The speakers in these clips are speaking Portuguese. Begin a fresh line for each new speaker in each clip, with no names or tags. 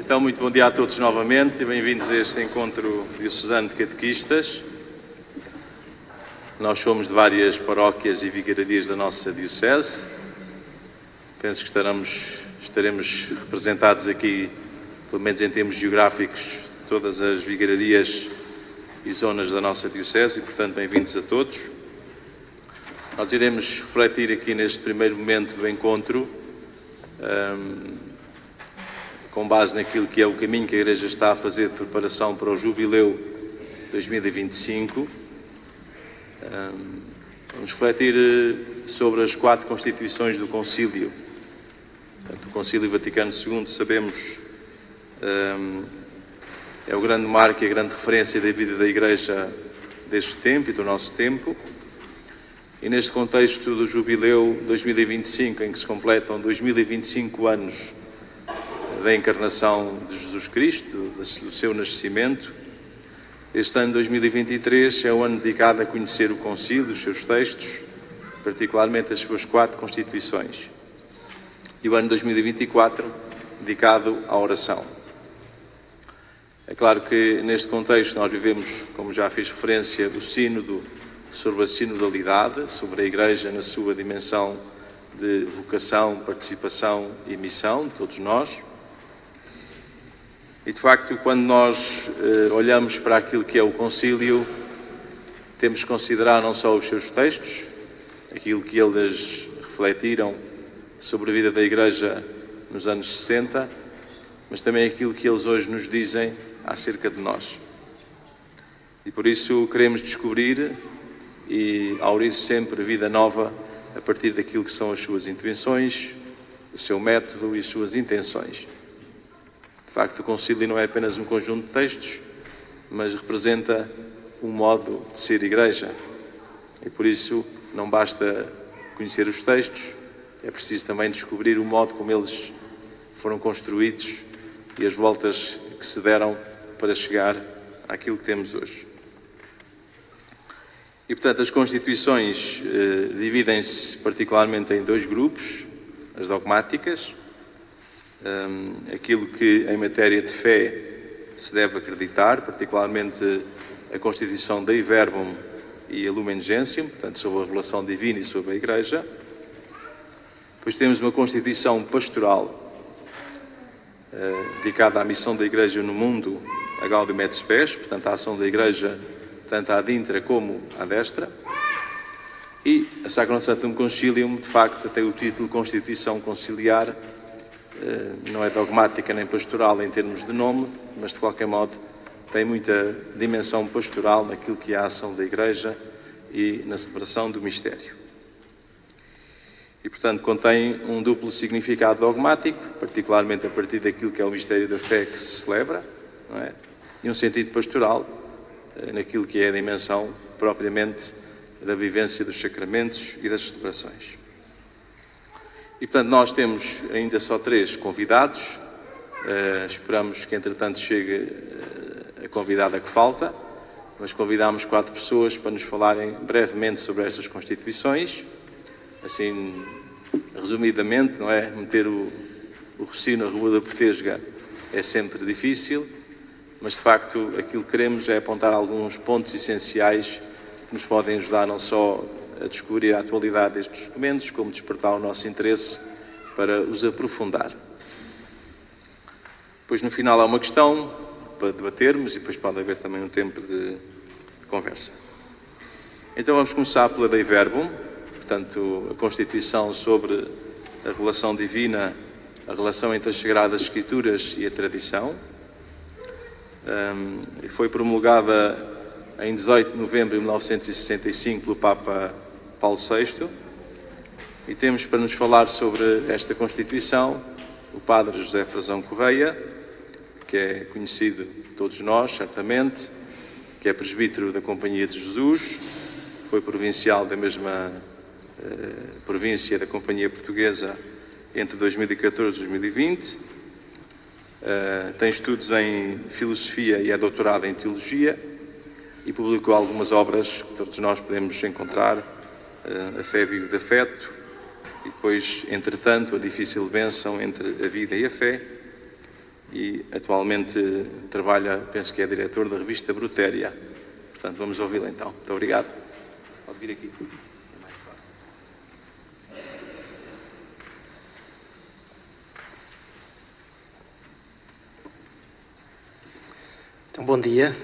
Então, muito bom dia a todos novamente e bem-vindos a este encontro diocesano de catequistas. Nós somos de várias paróquias e vigararias da nossa diocese. Penso que estaremos representados aqui, pelo menos em termos geográficos, todas as vigararias e zonas da nossa diocese e, portanto, bem-vindos a todos. Nós iremos refletir aqui neste primeiro momento do encontro com base naquilo que é o caminho que a Igreja está a fazer de preparação para o Jubileu 2025. Vamos refletir sobre as 4 constituições do Concílio. Portanto, o Concílio Vaticano II, sabemos, é o grande marco e a grande referência da vida da Igreja deste tempo e do nosso tempo. E neste contexto do Jubileu 2025, em que se completam 2025 anos da encarnação de Jesus Cristo, do seu nascimento, este ano 2023 é um ano dedicado a conhecer o Concílio, os seus textos, particularmente as suas 4 constituições. E o ano 2024 dedicado à oração. É claro que neste contexto nós vivemos, como já fiz referência, o sínodo sobre a sinodalidade, sobre a Igreja na sua dimensão de vocação, participação e missão, de todos nós. E, de facto, quando nós olhamos para aquilo que é o Concílio, temos que considerar não só os seus textos, aquilo que eles refletiram sobre a vida da Igreja nos anos 60, mas também aquilo que eles hoje nos dizem acerca de nós. E por isso queremos descobrir e aurir sempre vida nova a partir daquilo que são as suas intervenções, o seu método e as suas intenções. De facto, o Concílio não é apenas um conjunto de textos, mas representa um modo de ser Igreja. E por isso não basta conhecer os textos, é preciso também descobrir o modo como eles foram construídos e as voltas que se deram para chegar àquilo que temos hoje. E, portanto, as Constituições dividem-se particularmente em 2 grupos, as dogmáticas, aquilo que em matéria de fé se deve acreditar, particularmente a Constituição Dei Verbum e a Lumen Gentium, portanto, sobre a revelação divina e sobre a Igreja. Depois temos uma Constituição pastoral, dedicada à missão da Igreja no mundo, a Gaudium et Spes, portanto, a ação da Igreja tanto à dintra como à destra. E a Sacrosanctum Sanctum Concilium, de facto, tem o título de Constituição Conciliar, não é dogmática nem pastoral em termos de nome, mas de qualquer modo tem muita dimensão pastoral naquilo que é a ação da Igreja e na celebração do mistério. E, portanto, contém um duplo significado dogmático, particularmente a partir daquilo que é o mistério da fé que se celebra, não é? E um sentido pastoral naquilo que é a dimensão propriamente da vivência dos sacramentos e das celebrações. E, portanto, nós temos ainda só 3 convidados. Esperamos que, entretanto, chegue a convidada que falta, mas convidámos 4 pessoas para nos falarem brevemente sobre estas Constituições. Assim, resumidamente, não é? Meter o Rocio na Rua da Potesga é sempre difícil, mas, de facto, aquilo que queremos é apontar alguns pontos essenciais que nos podem ajudar não só a descobrir a atualidade destes documentos, como despertar o nosso interesse para os aprofundar. Depois, no final, há uma questão para debatermos e depois pode haver também um tempo de conversa. Então, vamos começar pela Dei Verbum, portanto, a Constituição sobre a revelação divina, a relação entre as Sagradas Escrituras e a tradição. Foi promulgada em 18 de novembro de 1965 pelo Papa Paulo VI, e temos para nos falar sobre esta Constituição o Padre José Frazão Correia, que é conhecido de todos nós, certamente, que é presbítero da Companhia de Jesus, foi provincial da mesma província da Companhia Portuguesa entre 2014 e 2020, tem estudos em Filosofia e é doutorado em Teologia, e publicou algumas obras que todos nós podemos encontrar, A Fé Vive de Afeto, e depois, entretanto, A Difícil Bênção entre a Vida e a Fé, e atualmente trabalha, penso que é diretor da revista Brutéria. Portanto, vamos ouvi-lo então. Muito obrigado. Pode vir aqui.
Então, bom dia.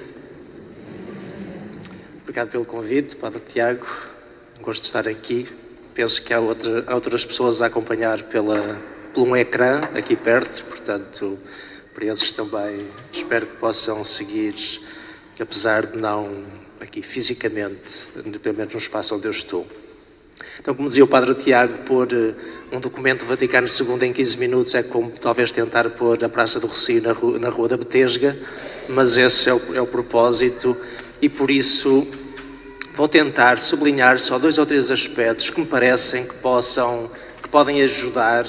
Obrigado pelo convite, Padre Tiago. Gosto de estar aqui. Penso que há outras pessoas a acompanhar por um ecrã aqui perto, portanto, para esses também espero que possam seguir, apesar de não aqui fisicamente, pelo menos no espaço onde eu estou. Então, como dizia o Padre Tiago, pôr um documento do Vaticano II em 15 minutos é como talvez tentar pôr a Praça do Rossio na Rua da Betesga, mas esse é o propósito e por isso vou tentar sublinhar só 2 ou 3 aspectos que me parecem que podem ajudar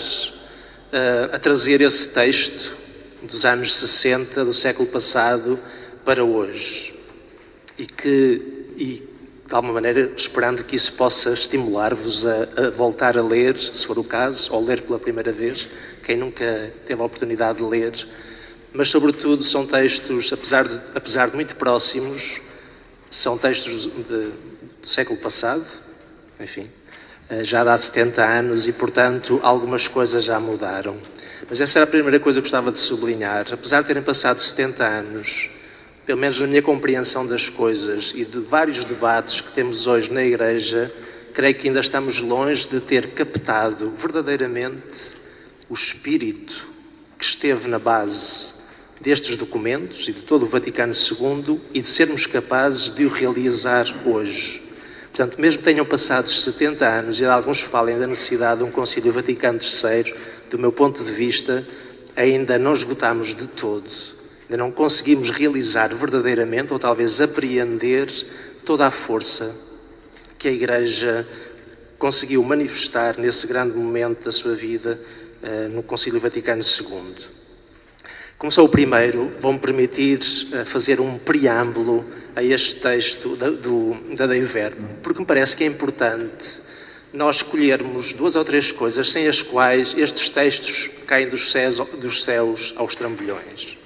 a trazer esse texto dos anos 60 do século passado para hoje e de alguma maneira esperando que isso possa estimular-vos a voltar a ler, se for o caso, ou ler pela primeira vez, quem nunca teve a oportunidade de ler, mas sobretudo são textos, apesar de muito próximos, são textos do século passado, enfim, já dá 70 anos e, portanto, algumas coisas já mudaram. Mas essa era a primeira coisa que gostava de sublinhar. Apesar de terem passado 70 anos, pelo menos na minha compreensão das coisas e de vários debates que temos hoje na Igreja, creio que ainda estamos longe de ter captado verdadeiramente o espírito que esteve na base destes documentos e de todo o Vaticano II e de sermos capazes de o realizar hoje. Portanto, mesmo que tenham passado 70 anos e alguns falem da necessidade de um Concílio Vaticano III, do meu ponto de vista, ainda não esgotamos de todo, ainda não conseguimos realizar verdadeiramente ou talvez apreender toda a força que a Igreja conseguiu manifestar nesse grande momento da sua vida no Concílio Vaticano II. Como sou o primeiro, vou-me permitir fazer um preâmbulo a este texto da Dei Verbum, porque me parece que é importante nós escolhermos 2 ou 3 coisas sem as quais estes textos caem dos céus aos trambolhões.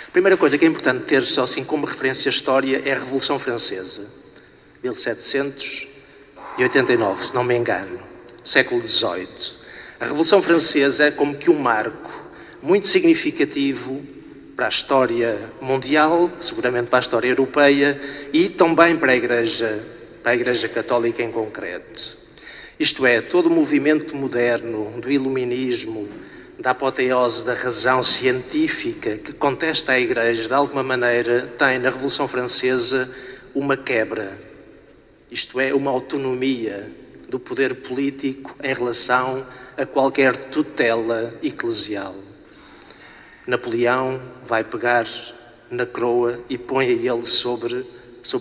A primeira coisa que é importante ter só assim como referência a história é a Revolução Francesa, 1789, se não me engano, século XVIII. A Revolução Francesa é como que um marco muito significativo para a história mundial, seguramente para a história europeia e também para a Igreja Católica em concreto. Isto é, todo o movimento moderno do iluminismo, da apoteose da razão científica que contesta a Igreja, de alguma maneira, tem na Revolução Francesa uma quebra. Isto é, uma autonomia do poder político em relação a qualquer tutela eclesial. Napoleão vai pegar na coroa e põe a ele sobre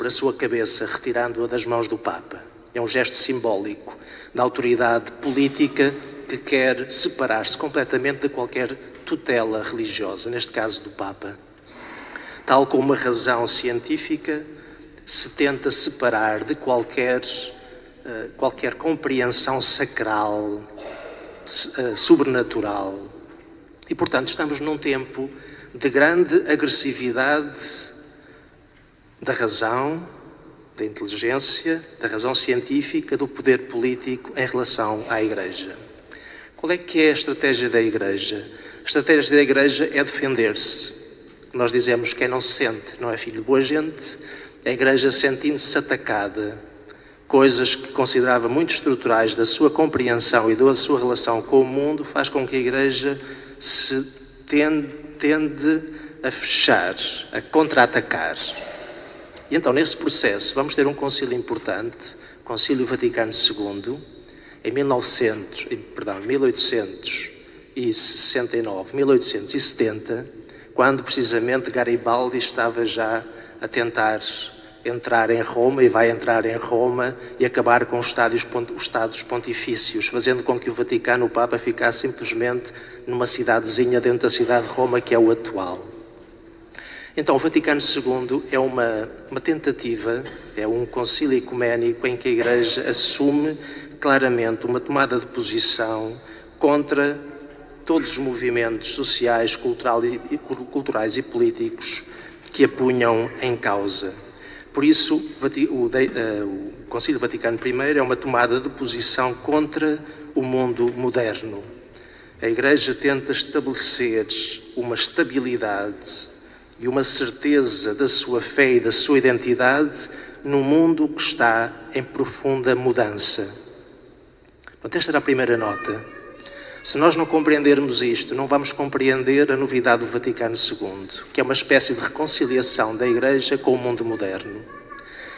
a sua cabeça, retirando-a das mãos do Papa. É um gesto simbólico da autoridade política que quer separar-se completamente de qualquer tutela religiosa, neste caso do Papa. Tal como a razão científica se tenta separar de qualquer compreensão sacral, sobrenatural. E, portanto, estamos num tempo de grande agressividade da razão, da inteligência, da razão científica, do poder político em relação à Igreja. Qual é que é a estratégia da Igreja? A estratégia da Igreja é defender-se. Nós dizemos que quem não se sente não é filho de boa gente. A Igreja, sentindo-se atacada, coisas que considerava muito estruturais da sua compreensão e da sua relação com o mundo, faz com que a Igreja se tende a fechar, a contra-atacar. E então, nesse processo, vamos ter um concílio importante, o Concílio Vaticano II, em 1869, 1870, quando precisamente Garibaldi estava já a tentar entrar em Roma e vai entrar em Roma e acabar com os Estados Pontifícios, fazendo com que o Vaticano, o Papa, ficasse simplesmente numa cidadezinha dentro da cidade de Roma, que é o atual. Então, o Vaticano II é uma tentativa, é um concílio ecuménico em que a Igreja assume claramente uma tomada de posição contra todos os movimentos sociais, culturais e políticos que a punham em causa. Por isso, o Concílio Vaticano I é uma tomada de posição contra o mundo moderno. A Igreja tenta estabelecer uma estabilidade e uma certeza da sua fé e da sua identidade num mundo que está em profunda mudança. Portanto, esta era a primeira nota. Se nós não compreendermos isto, não vamos compreender a novidade do Vaticano II, que é uma espécie de reconciliação da Igreja com o mundo moderno.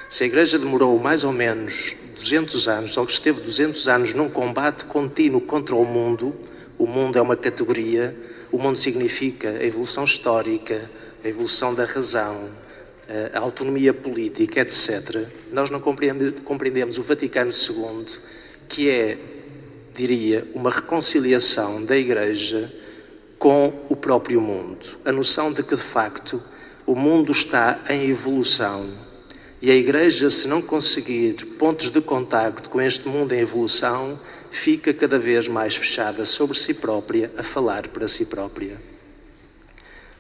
Se a Igreja demorou mais ou menos 200 anos, ou esteve 200 anos num combate contínuo contra o mundo é uma categoria, o mundo significa a evolução histórica, a evolução da razão, a autonomia política, etc. Nós não compreendemos o Vaticano II, que é, diria, uma reconciliação da Igreja com o próprio mundo. A noção de que, de facto, o mundo está em evolução e a Igreja, se não conseguir pontos de contacto com este mundo em evolução, fica cada vez mais fechada sobre si própria, a falar para si própria.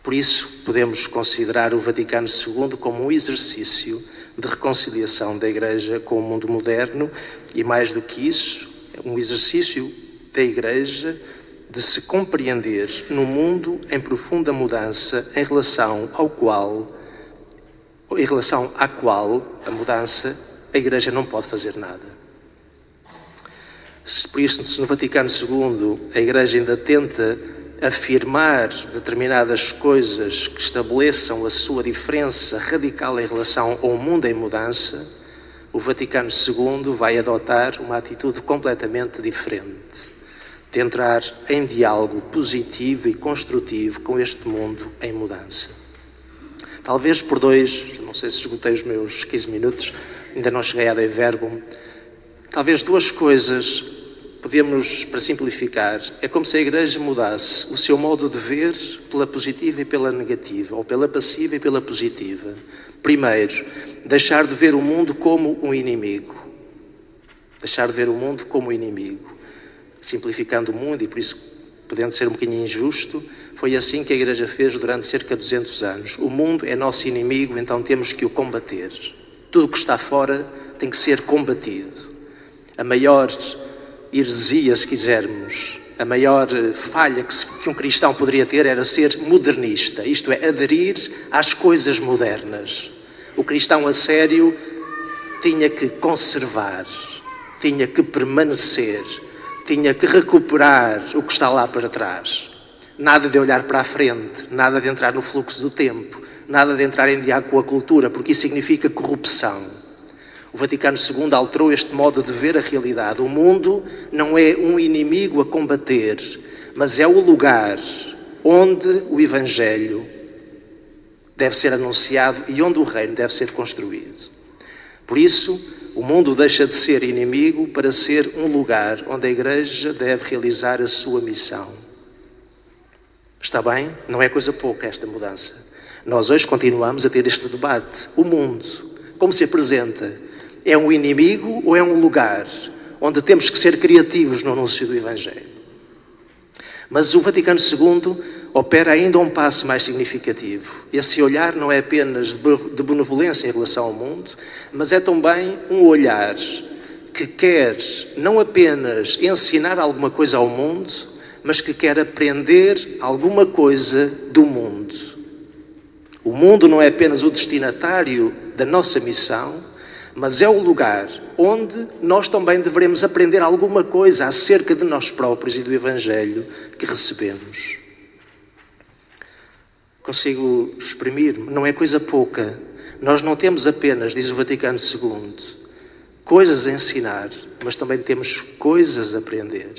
Por isso, podemos considerar o Vaticano II como um exercício de reconciliação da Igreja com o mundo moderno e, mais do que isso, um exercício da Igreja de se compreender num mundo em profunda mudança em relação à qual a mudança, a Igreja não pode fazer nada. Por isso, se no Vaticano II a Igreja ainda tenta afirmar determinadas coisas que estabeleçam a sua diferença radical em relação ao mundo em mudança, o Vaticano II vai adotar uma atitude completamente diferente, de entrar em diálogo positivo e construtivo com este mundo em mudança. Talvez por não sei se esgotei os meus 15 minutos, ainda não cheguei a Dei Verbum, talvez duas coisas podemos, para simplificar, é como se a Igreja mudasse o seu modo de ver pela positiva e pela negativa, ou pela passiva e pela positiva. Primeiro, deixar de ver o mundo como um inimigo. Deixar de ver o mundo como um inimigo. Simplificando o mundo, e por isso podendo ser um bocadinho injusto, foi assim que a Igreja fez durante cerca de 200 anos. O mundo é nosso inimigo, então temos que o combater. Tudo o que está fora tem que ser combatido. A maior heresia, se quisermos, a maior falha que um cristão poderia ter era ser modernista, isto é, aderir às coisas modernas. O cristão a sério tinha que conservar, tinha que permanecer, tinha que recuperar o que está lá para trás. Nada de olhar para a frente, nada de entrar no fluxo do tempo, nada de entrar em diálogo com a cultura, porque isso significa corrupção. O Vaticano II alterou este modo de ver a realidade. O mundo não é um inimigo a combater, mas é o lugar onde o Evangelho deve ser anunciado e onde o reino deve ser construído. Por isso, o mundo deixa de ser inimigo para ser um lugar onde a Igreja deve realizar a sua missão. Está bem? Não é coisa pouca esta mudança. Nós hoje continuamos a ter este debate. O mundo, como se apresenta? É um inimigo ou é um lugar onde temos que ser criativos no anúncio do Evangelho? Mas o Vaticano II opera ainda um passo mais significativo. Esse olhar não é apenas de benevolência em relação ao mundo, mas é também um olhar que quer não apenas ensinar alguma coisa ao mundo, mas que quer aprender alguma coisa do mundo. O mundo não é apenas o destinatário da nossa missão, mas é o lugar onde nós também devemos aprender alguma coisa acerca de nós próprios e do Evangelho que recebemos. Consigo exprimir-me? Não é coisa pouca. Nós não temos apenas, diz o Vaticano II, coisas a ensinar, mas também temos coisas a aprender.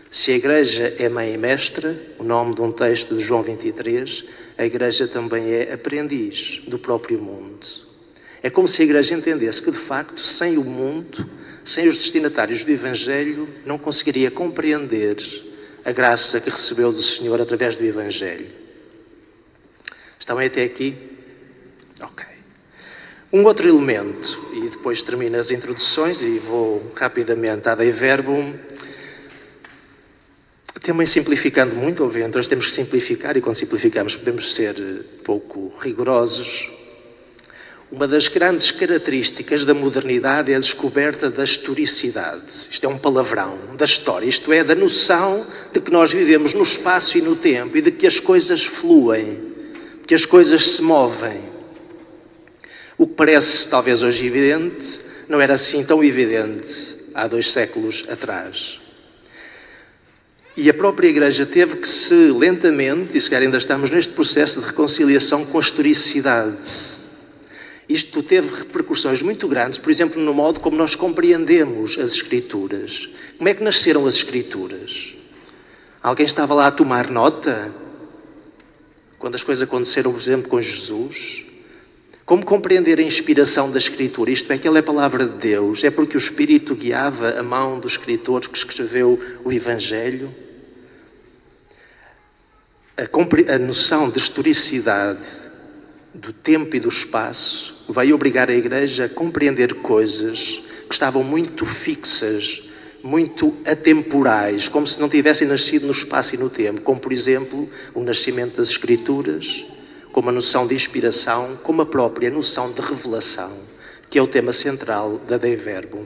Se a Igreja é mãe e mestra, o nome de um texto de João 23, a Igreja também é aprendiz do próprio mundo. É como se a Igreja entendesse que, de facto, sem o mundo, sem os destinatários do Evangelho, não conseguiria compreender a graça que recebeu do Senhor através do Evangelho. Estão até aqui? Ok. Um outro elemento, e depois termino as introduções e vou rapidamente à Dei Verbum. Também simplificando muito, obviamente, nós temos que simplificar e quando simplificamos podemos ser pouco rigorosos. Uma das grandes características da modernidade é a descoberta da historicidade. Isto é um palavrão da história, isto é, da noção de que nós vivemos no espaço e no tempo e de que as coisas fluem, que as coisas se movem. O que parece talvez hoje evidente, não era assim tão evidente há 2 séculos atrás. E a própria Igreja teve que se lentamente, e se calhar ainda estamos neste processo de reconciliação com a historicidade. Isto teve repercussões muito grandes, por exemplo, no modo como nós compreendemos as Escrituras. Como é que nasceram as Escrituras? Alguém estava lá a tomar nota? Quando as coisas aconteceram, por exemplo, com Jesus? Como compreender a inspiração da Escritura? Isto é que ela é a palavra de Deus. É porque o Espírito guiava a mão do escritor que escreveu o Evangelho? A noção de historicidade do tempo e do espaço vai obrigar a Igreja a compreender coisas que estavam muito fixas, muito atemporais, como se não tivessem nascido no espaço e no tempo, como, por exemplo, o nascimento das Escrituras, como a noção de inspiração, como a própria noção de revelação, que é o tema central da Dei Verbum.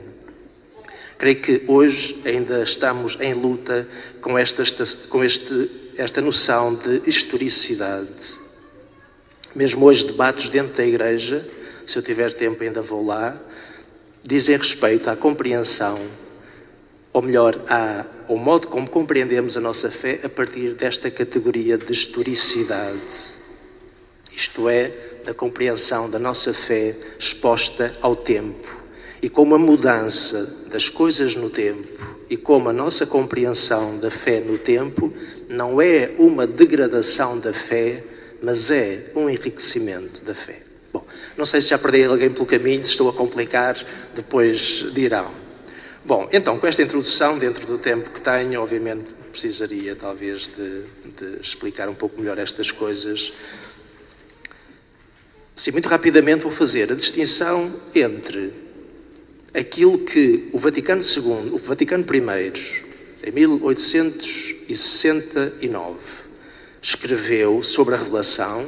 Creio que hoje ainda estamos em luta com esta noção de historicidade. Mesmo hoje, debates dentro da Igreja, se eu tiver tempo ainda vou lá, dizem respeito à compreensão, ou melhor, ao modo como compreendemos a nossa fé a partir desta categoria de historicidade. Isto é, da compreensão da nossa fé exposta ao tempo. E como a mudança das coisas no tempo e como a nossa compreensão da fé no tempo não é uma degradação da fé, mas é um enriquecimento da fé. Bom, não sei se já perdi alguém pelo caminho, se estou a complicar, depois dirão. Bom, então, com esta introdução, dentro do tempo que tenho, obviamente precisaria talvez de explicar um pouco melhor estas coisas. Sim, muito rapidamente vou fazer a distinção entre aquilo que o Vaticano II, o Vaticano I, em 1869, escreveu sobre a revelação,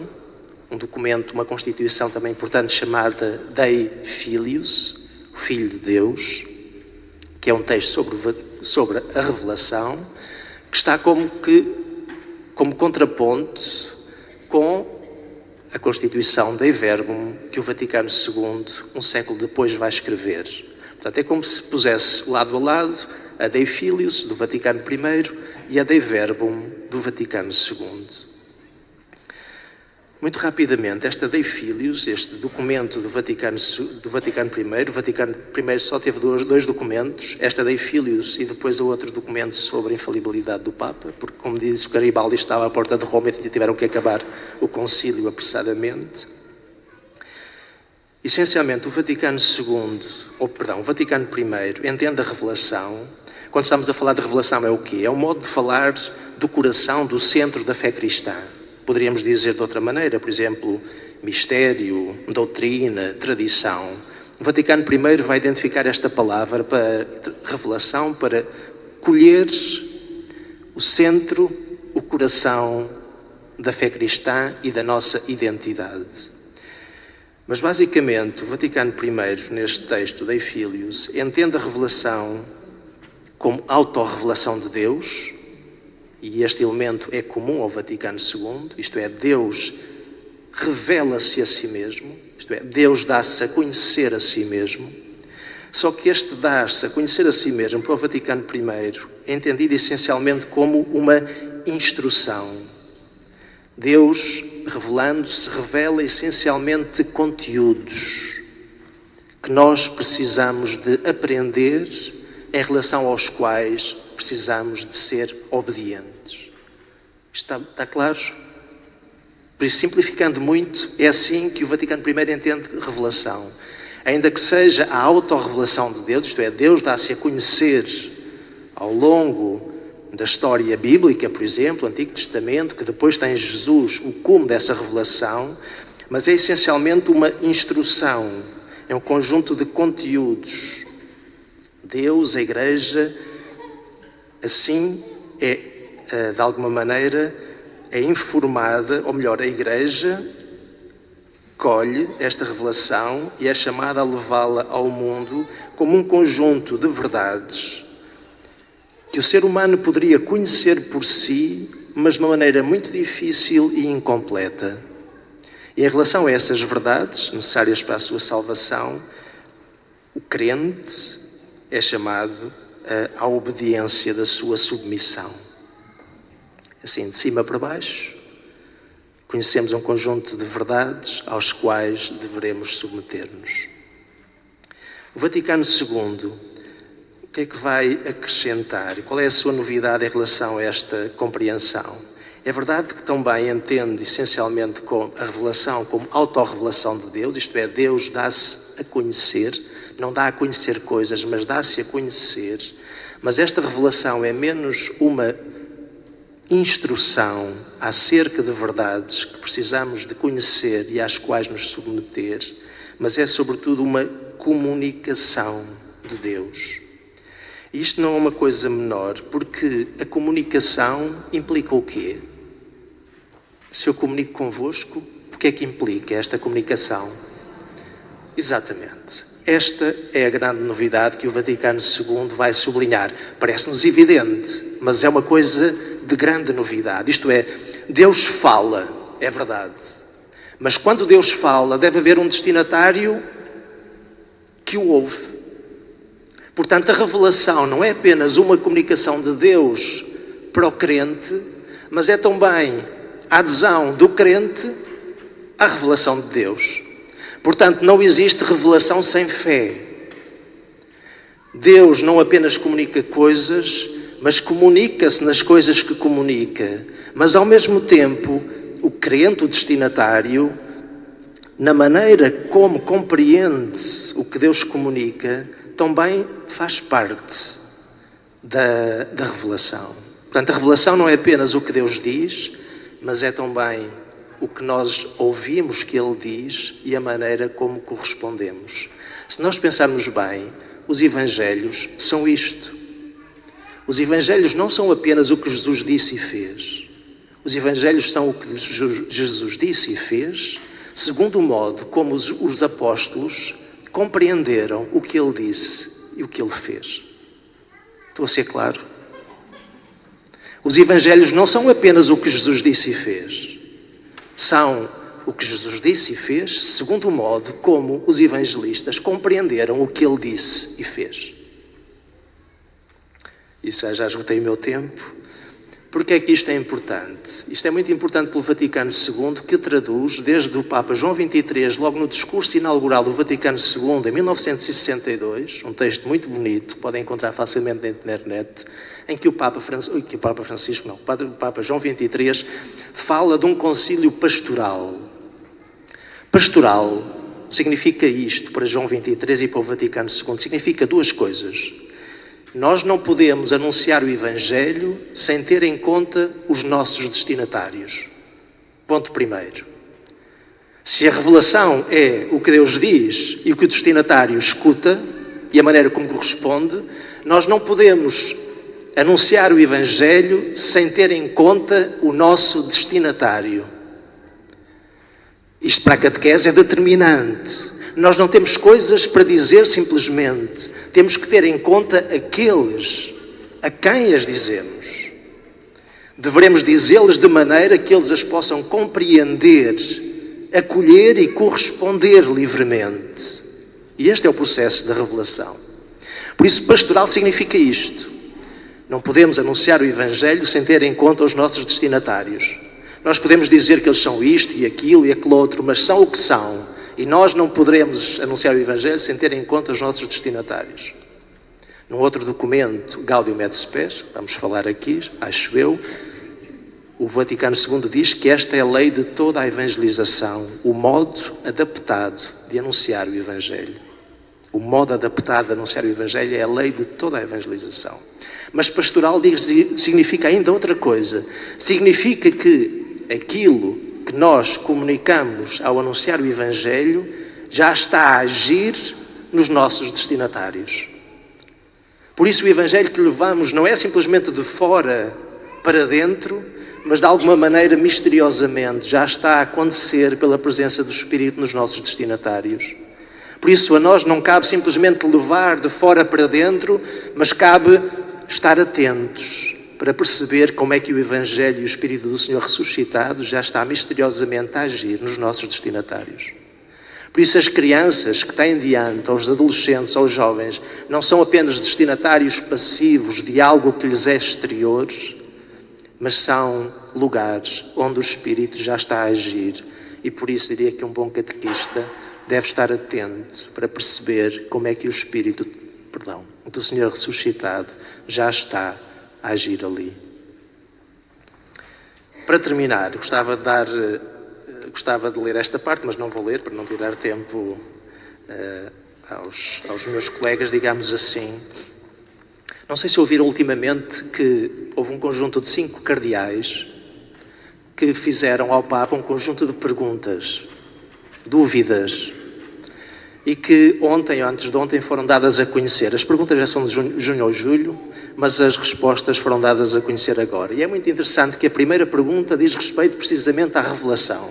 um documento, uma constituição também importante chamada Dei Filius, o Filho de Deus, que é um texto sobre a revelação, que está como contraponto com a Constituição Dei Verbum, que o Vaticano II, um século depois, vai escrever. Portanto, é como se pusesse lado a lado a Dei Filius, do Vaticano I, e a Dei Verbum, do Vaticano II. Muito rapidamente, esta Dei Filius, este documento do Vaticano I, o Vaticano I só teve dois documentos, esta Dei Filius e depois o outro documento sobre a infalibilidade do Papa, porque, como disse, Garibaldi estava à porta de Roma e tiveram que acabar o concílio apressadamente. Essencialmente, o Vaticano I entende a revelação. Quando estamos a falar de revelação é o quê? É um modo de falar do coração, do centro da fé cristã. Poderíamos dizer de outra maneira, por exemplo, mistério, doutrina, tradição. O Vaticano I vai identificar esta palavra para revelação, para colher o centro, o coração da fé cristã e da nossa identidade. Mas, basicamente, o Vaticano I, neste texto, Dei Filius, entende a revelação como autorrevelação de Deus, e este elemento é comum ao Vaticano II, isto é, Deus revela-se a si mesmo, isto é, Deus dá-se a conhecer a si mesmo, só que este dar-se a conhecer a si mesmo para o Vaticano I é entendido essencialmente como uma instrução. Deus, revelando-se, revela essencialmente conteúdos que nós precisamos de aprender, em relação aos quais precisamos de ser obedientes. Está claro? Por isso, simplificando muito, é assim que o Vaticano I entende revelação. Ainda que seja a autorrevelação de Deus, isto é, Deus dá-se a conhecer ao longo da história bíblica, por exemplo, o Antigo Testamento, que depois tem Jesus, o cume dessa revelação, mas é essencialmente uma instrução, é um conjunto de conteúdos. Deus, a Igreja, assim de alguma maneira, é informada, ou melhor, a Igreja colhe esta revelação e é chamada a levá-la ao mundo como um conjunto de verdades que o ser humano poderia conhecer por si, mas de uma maneira muito difícil e incompleta. E em relação a essas verdades necessárias para a sua salvação, o crente é chamado à obediência da sua submissão. Assim, de cima para baixo, conhecemos um conjunto de verdades aos quais deveremos submeter-nos. O Vaticano II, o que é que vai acrescentar? Qual é a sua novidade em relação a esta compreensão? É verdade que também entende essencialmente a revelação como autorrevelação de Deus, isto é, Deus dá-se a conhecer, não dá a conhecer coisas, mas dá-se a conhecer. Mas esta revelação é menos uma instrução acerca de verdades que precisamos de conhecer e às quais nos submeter, mas é sobretudo uma comunicação de Deus. E isto não é uma coisa menor, porque a comunicação implica o quê? Se eu comunico convosco, o que é que implica esta comunicação? Exatamente. Esta é a grande novidade que o Vaticano II vai sublinhar. Parece-nos evidente, mas é uma coisa de grande novidade. Isto é, Deus fala, é verdade. Mas quando Deus fala, deve haver um destinatário que o ouve. Portanto, a revelação não é apenas uma comunicação de Deus para o crente, mas é também a adesão do crente à revelação de Deus. Portanto, não existe revelação sem fé. Deus não apenas comunica coisas, mas comunica-se nas coisas que comunica. Mas, ao mesmo tempo, o crente, o destinatário, na maneira como compreende o que Deus comunica, também faz parte da revelação. Portanto, a revelação não é apenas o que Deus diz, mas é também o que nós ouvimos que Ele diz e a maneira como correspondemos. Se nós pensarmos bem, os Evangelhos são isto. Os Evangelhos não são apenas o que Jesus disse e fez. Os Evangelhos são o que Jesus disse e fez, segundo o modo como os apóstolos compreenderam o que Ele disse e o que Ele fez. Estou a ser claro? Os Evangelhos não são apenas o que Jesus disse e fez. São o que Jesus disse e fez, segundo o modo como os evangelistas compreenderam o que Ele disse e fez. Isso já esgotei o meu tempo. Porque é que isto é importante? Isto é muito importante pelo Vaticano II, que traduz, desde o Papa João XXIII, logo no discurso inaugural do Vaticano II, em 1962, um texto muito bonito, podem encontrar facilmente na internet, em que o Papa João XXIII fala de um concílio pastoral. Pastoral significa isto para João XXIII e para o Vaticano II, significa duas coisas. Nós não podemos anunciar o Evangelho sem ter em conta os nossos destinatários. Ponto primeiro. Se a revelação é o que Deus diz e o que o destinatário escuta e a maneira como corresponde, nós não podemos anunciar o Evangelho sem ter em conta o nosso destinatário. Isto para a catequese é determinante. Nós não temos coisas para dizer simplesmente. Temos que ter em conta aqueles a quem as dizemos. Devemos dizê-las de maneira que eles as possam compreender, acolher e corresponder livremente. E este é o processo da revelação. Por isso, pastoral significa isto. Não podemos anunciar o Evangelho sem ter em conta os nossos destinatários. Nós podemos dizer que eles são isto e aquilo e aquele outro, mas são o que são. E nós não poderemos anunciar o Evangelho sem ter em conta os nossos destinatários. Num outro documento, Gaudium et Spes, vamos falar aqui, acho eu, o Vaticano II diz que esta é a lei de toda a evangelização, o modo adaptado de anunciar o Evangelho. O modo adaptado de anunciar o Evangelho é a lei de toda a evangelização. Mas pastoral significa ainda outra coisa. Significa que aquilo que nós comunicamos ao anunciar o Evangelho já está a agir nos nossos destinatários. Por isso o Evangelho que levamos não é simplesmente de fora para dentro, mas de alguma maneira, misteriosamente, já está a acontecer pela presença do Espírito nos nossos destinatários. Por isso, a nós não cabe simplesmente levar de fora para dentro, mas cabe estar atentos para perceber como é que o Evangelho e o Espírito do Senhor ressuscitado já está misteriosamente a agir nos nossos destinatários. Por isso, as crianças que têm diante, ou os adolescentes ou os jovens, não são apenas destinatários passivos de algo que lhes é exterior, mas são lugares onde o Espírito já está a agir. E por isso diria que um bom catequista deve estar atento para perceber como é que o Espírito, do Senhor ressuscitado já está a agir ali. Para terminar, gostava de ler esta parte, mas não vou ler para não tirar tempo aos meus colegas, digamos assim. Não sei se ouviram ultimamente que houve um conjunto de 5 cardeais que fizeram ao Papa um conjunto de perguntas, dúvidas, e que ontem ou antes de ontem foram dadas a conhecer. As perguntas já são de junho ou julho, mas as respostas foram dadas a conhecer agora. E é muito interessante que a primeira pergunta diz respeito precisamente à revelação.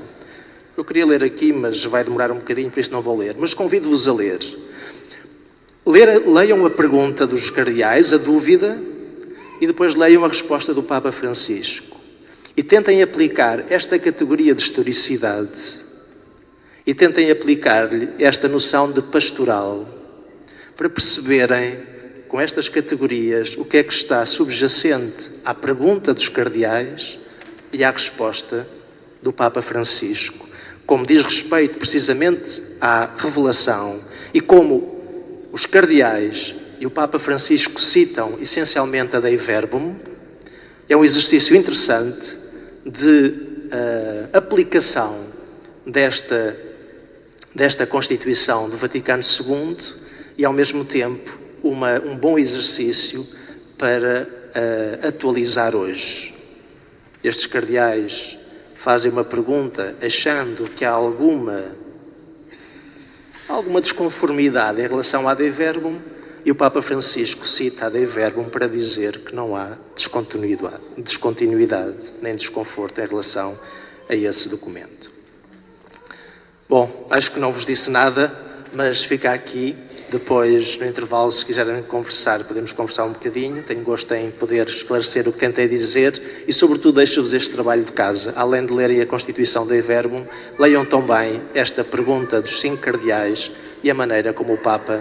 Eu queria ler aqui, mas vai demorar um bocadinho, por isso não vou ler. Mas convido-vos a ler. Leiam a pergunta dos cardeais, a dúvida, e depois leiam a resposta do Papa Francisco. E tentem aplicar esta categoria de historicidade e tentem aplicar-lhe esta noção de pastoral para perceberem, com estas categorias, o que é que está subjacente à pergunta dos cardeais e à resposta do Papa Francisco. Como diz respeito precisamente à revelação e como os cardeais e o Papa Francisco citam essencialmente a Dei Verbum, é um exercício interessante de aplicação desta Constituição do Vaticano II e, ao mesmo tempo, um bom exercício para atualizar hoje. Estes cardeais fazem uma pergunta achando que há alguma desconformidade em relação à Dei Verbum e o Papa Francisco cita a Dei Verbum para dizer que não há descontinuidade nem desconforto em relação a esse documento. Bom, acho que não vos disse nada, mas fica aqui. Depois, no intervalo, se quiserem conversar, podemos conversar um bocadinho. Tenho gosto em poder esclarecer o que tentei dizer e, sobretudo, deixo-vos este trabalho de casa. Além de lerem a Constituição Dei Verbum, leiam também esta pergunta dos 5 cardeais e a maneira como o Papa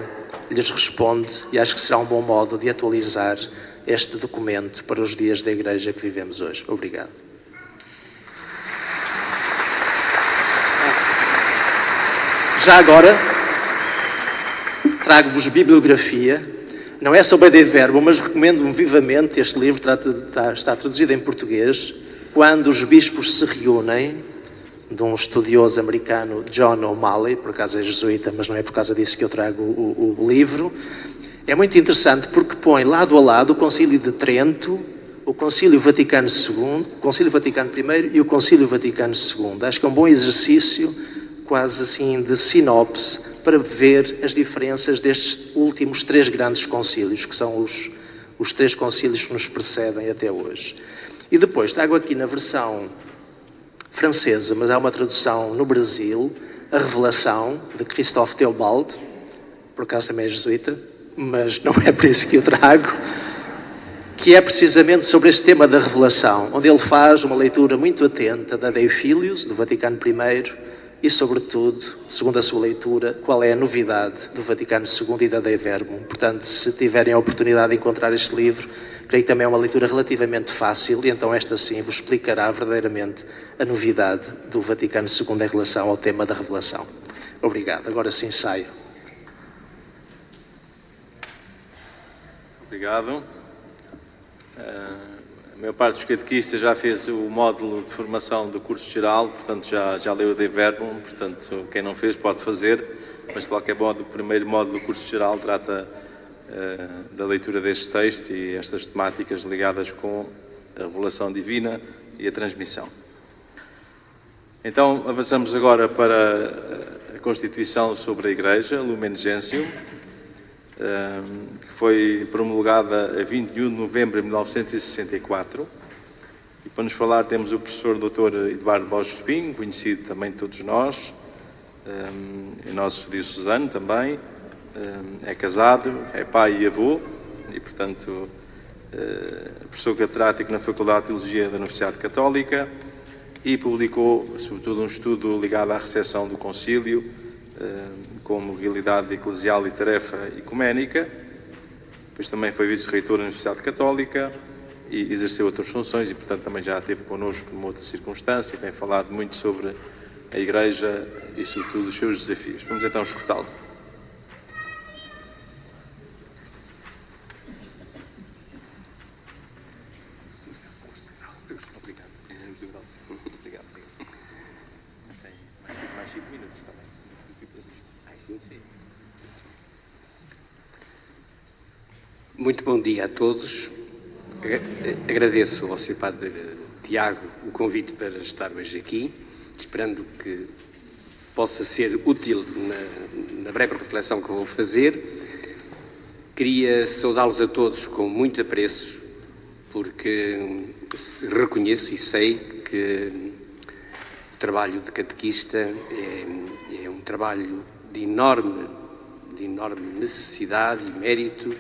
lhes responde, e acho que será um bom modo de atualizar este documento para os dias da Igreja que vivemos hoje. Obrigado. Já agora, trago-vos bibliografia, não é sobre a Dei Verbum, mas recomendo-me vivamente, este livro está traduzido em português, Quando os Bispos se Reúnem, de um estudioso americano, John O'Malley, por acaso é jesuíta, mas não é por causa disso que eu trago o livro. É muito interessante porque põe lado a lado o Concílio de Trento, o Concílio Vaticano II, o Concílio Vaticano I e o Concílio Vaticano II. Acho que é um bom exercício, quase assim, de sinopse, para ver as diferenças destes últimos 3 grandes concílios, que são os 3 concílios que nos precedem até hoje. E depois trago aqui na versão francesa, mas há uma tradução no Brasil, a Revelação, de Christophe Theobald, por acaso também é jesuíta, mas não é por isso que eu trago, que é precisamente sobre este tema da revelação, onde ele faz uma leitura muito atenta da Dei Filius, do Vaticano I, e, sobretudo, segundo a sua leitura, qual é a novidade do Vaticano II e da Dei Verbum. Portanto, se tiverem a oportunidade de encontrar este livro, creio que também é uma leitura relativamente fácil, e então esta sim vos explicará verdadeiramente a novidade do Vaticano II em relação ao tema da revelação. Obrigado. Agora sim saio.
Obrigado. A maior parte dos catequistas já fez o módulo de formação do curso geral, portanto já leu o Dei Verbum, portanto quem não fez pode fazer, mas de qualquer modo o primeiro módulo do curso geral trata da leitura deste texto e estas temáticas ligadas com a revelação divina e a transmissão. Então avançamos agora para a Constituição sobre a Igreja, Lumen Gentium, que foi promulgada a 21 de novembro de 1964 E para nos falar temos o professor Dr. Eduardo Borges Pinho, conhecido também de todos nós, é nosso diocesano também, é casado, é pai e avô, e portanto professor catedrático na Faculdade de Teologia da Universidade Católica, e publicou sobretudo um estudo ligado à recepção do Concílio como realidade eclesial e tarefa ecuménica. Depois também foi vice-reitor da Universidade Católica e exerceu outras funções, e portanto também já esteve connosco numa outra circunstância, tem falado muito sobre a Igreja e sobretudo os seus desafios. Vamos então escutá-lo.
Muito bom dia a todos. Agradeço ao Sr. Padre Tiago o convite para estar hoje aqui, esperando que possa ser útil na breve reflexão que vou fazer. Queria saudá-los a todos com muito apreço, porque reconheço e sei que o trabalho de catequista é um trabalho de enorme necessidade e mérito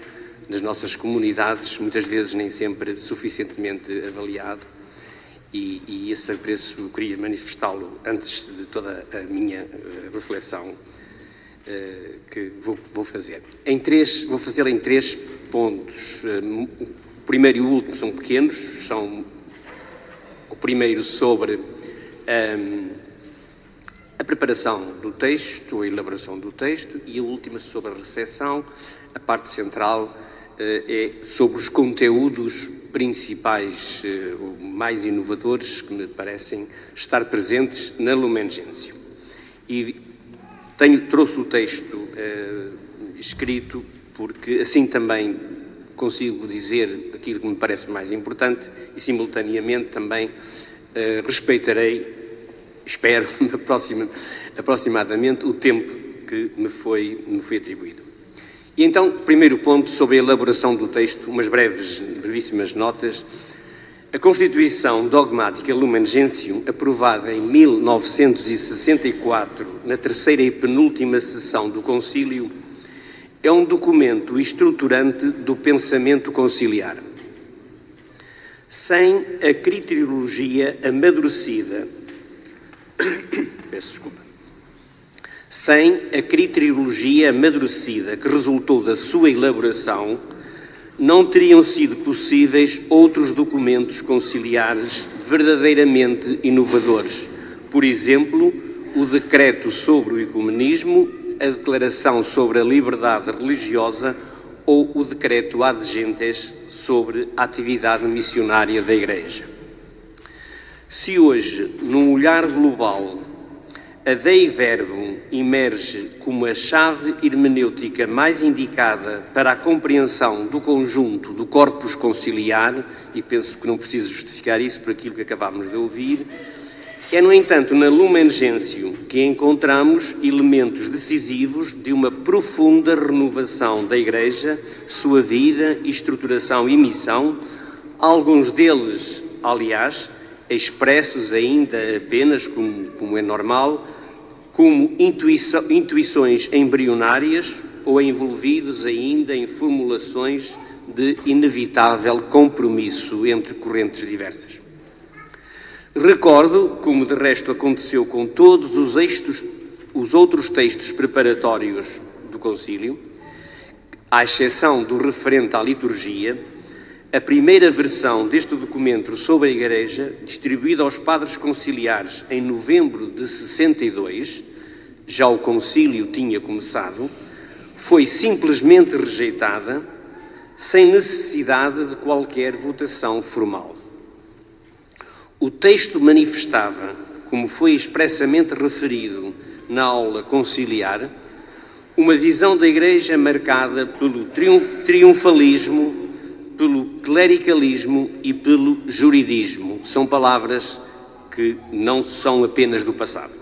nas nossas comunidades, muitas vezes nem sempre suficientemente avaliado, e esse apreço eu queria manifestá-lo antes de toda a minha reflexão que vou fazer. Vou fazê-la em 3 pontos. O primeiro e o último são pequenos, são o primeiro sobre a preparação do texto, a elaboração do texto, e a última sobre a recepção. A parte central é sobre os conteúdos principais, mais inovadores, que me parecem estar presentes na Lumen Gentium. E trouxe o texto escrito porque assim também consigo dizer aquilo que me parece mais importante e, simultaneamente, também respeitarei, espero, aproximadamente, o tempo que me foi atribuído. E então, primeiro ponto sobre a elaboração do texto, umas brevíssimas notas. A Constituição Dogmática Lumen Gentium, aprovada em 1964, na terceira e penúltima sessão do Concílio, é um documento estruturante do pensamento conciliar. Sem a criteriologia amadurecida, sem a criteriologia amadurecida que resultou da sua elaboração, não teriam sido possíveis outros documentos conciliares verdadeiramente inovadores. Por exemplo, o Decreto sobre o Ecumenismo, a Declaração sobre a Liberdade Religiosa ou o Decreto Ad Gentes sobre a atividade missionária da Igreja. Se hoje, num olhar global, a Dei Verbum emerge como a chave hermenêutica mais indicada para a compreensão do conjunto do corpus conciliar, e penso que não preciso justificar isso por aquilo que acabámos de ouvir, é, no entanto, na Lumen Gentium que encontramos elementos decisivos de uma profunda renovação da Igreja, sua vida, estruturação e missão, alguns deles, aliás, expressos ainda apenas, como é normal, como intuições embrionárias ou envolvidos ainda em formulações de inevitável compromisso entre correntes diversas. Recordo, como de resto aconteceu com todos os outros textos preparatórios do Concílio, à exceção do referente à liturgia, a primeira versão deste documento sobre a Igreja, distribuída aos padres conciliares em novembro de 62, já o concílio tinha começado, foi simplesmente rejeitada, sem necessidade de qualquer votação formal. O texto manifestava, como foi expressamente referido na aula conciliar, uma visão da Igreja marcada pelo triunfalismo, pelo clericalismo e pelo juridismo. São palavras que não são apenas do passado.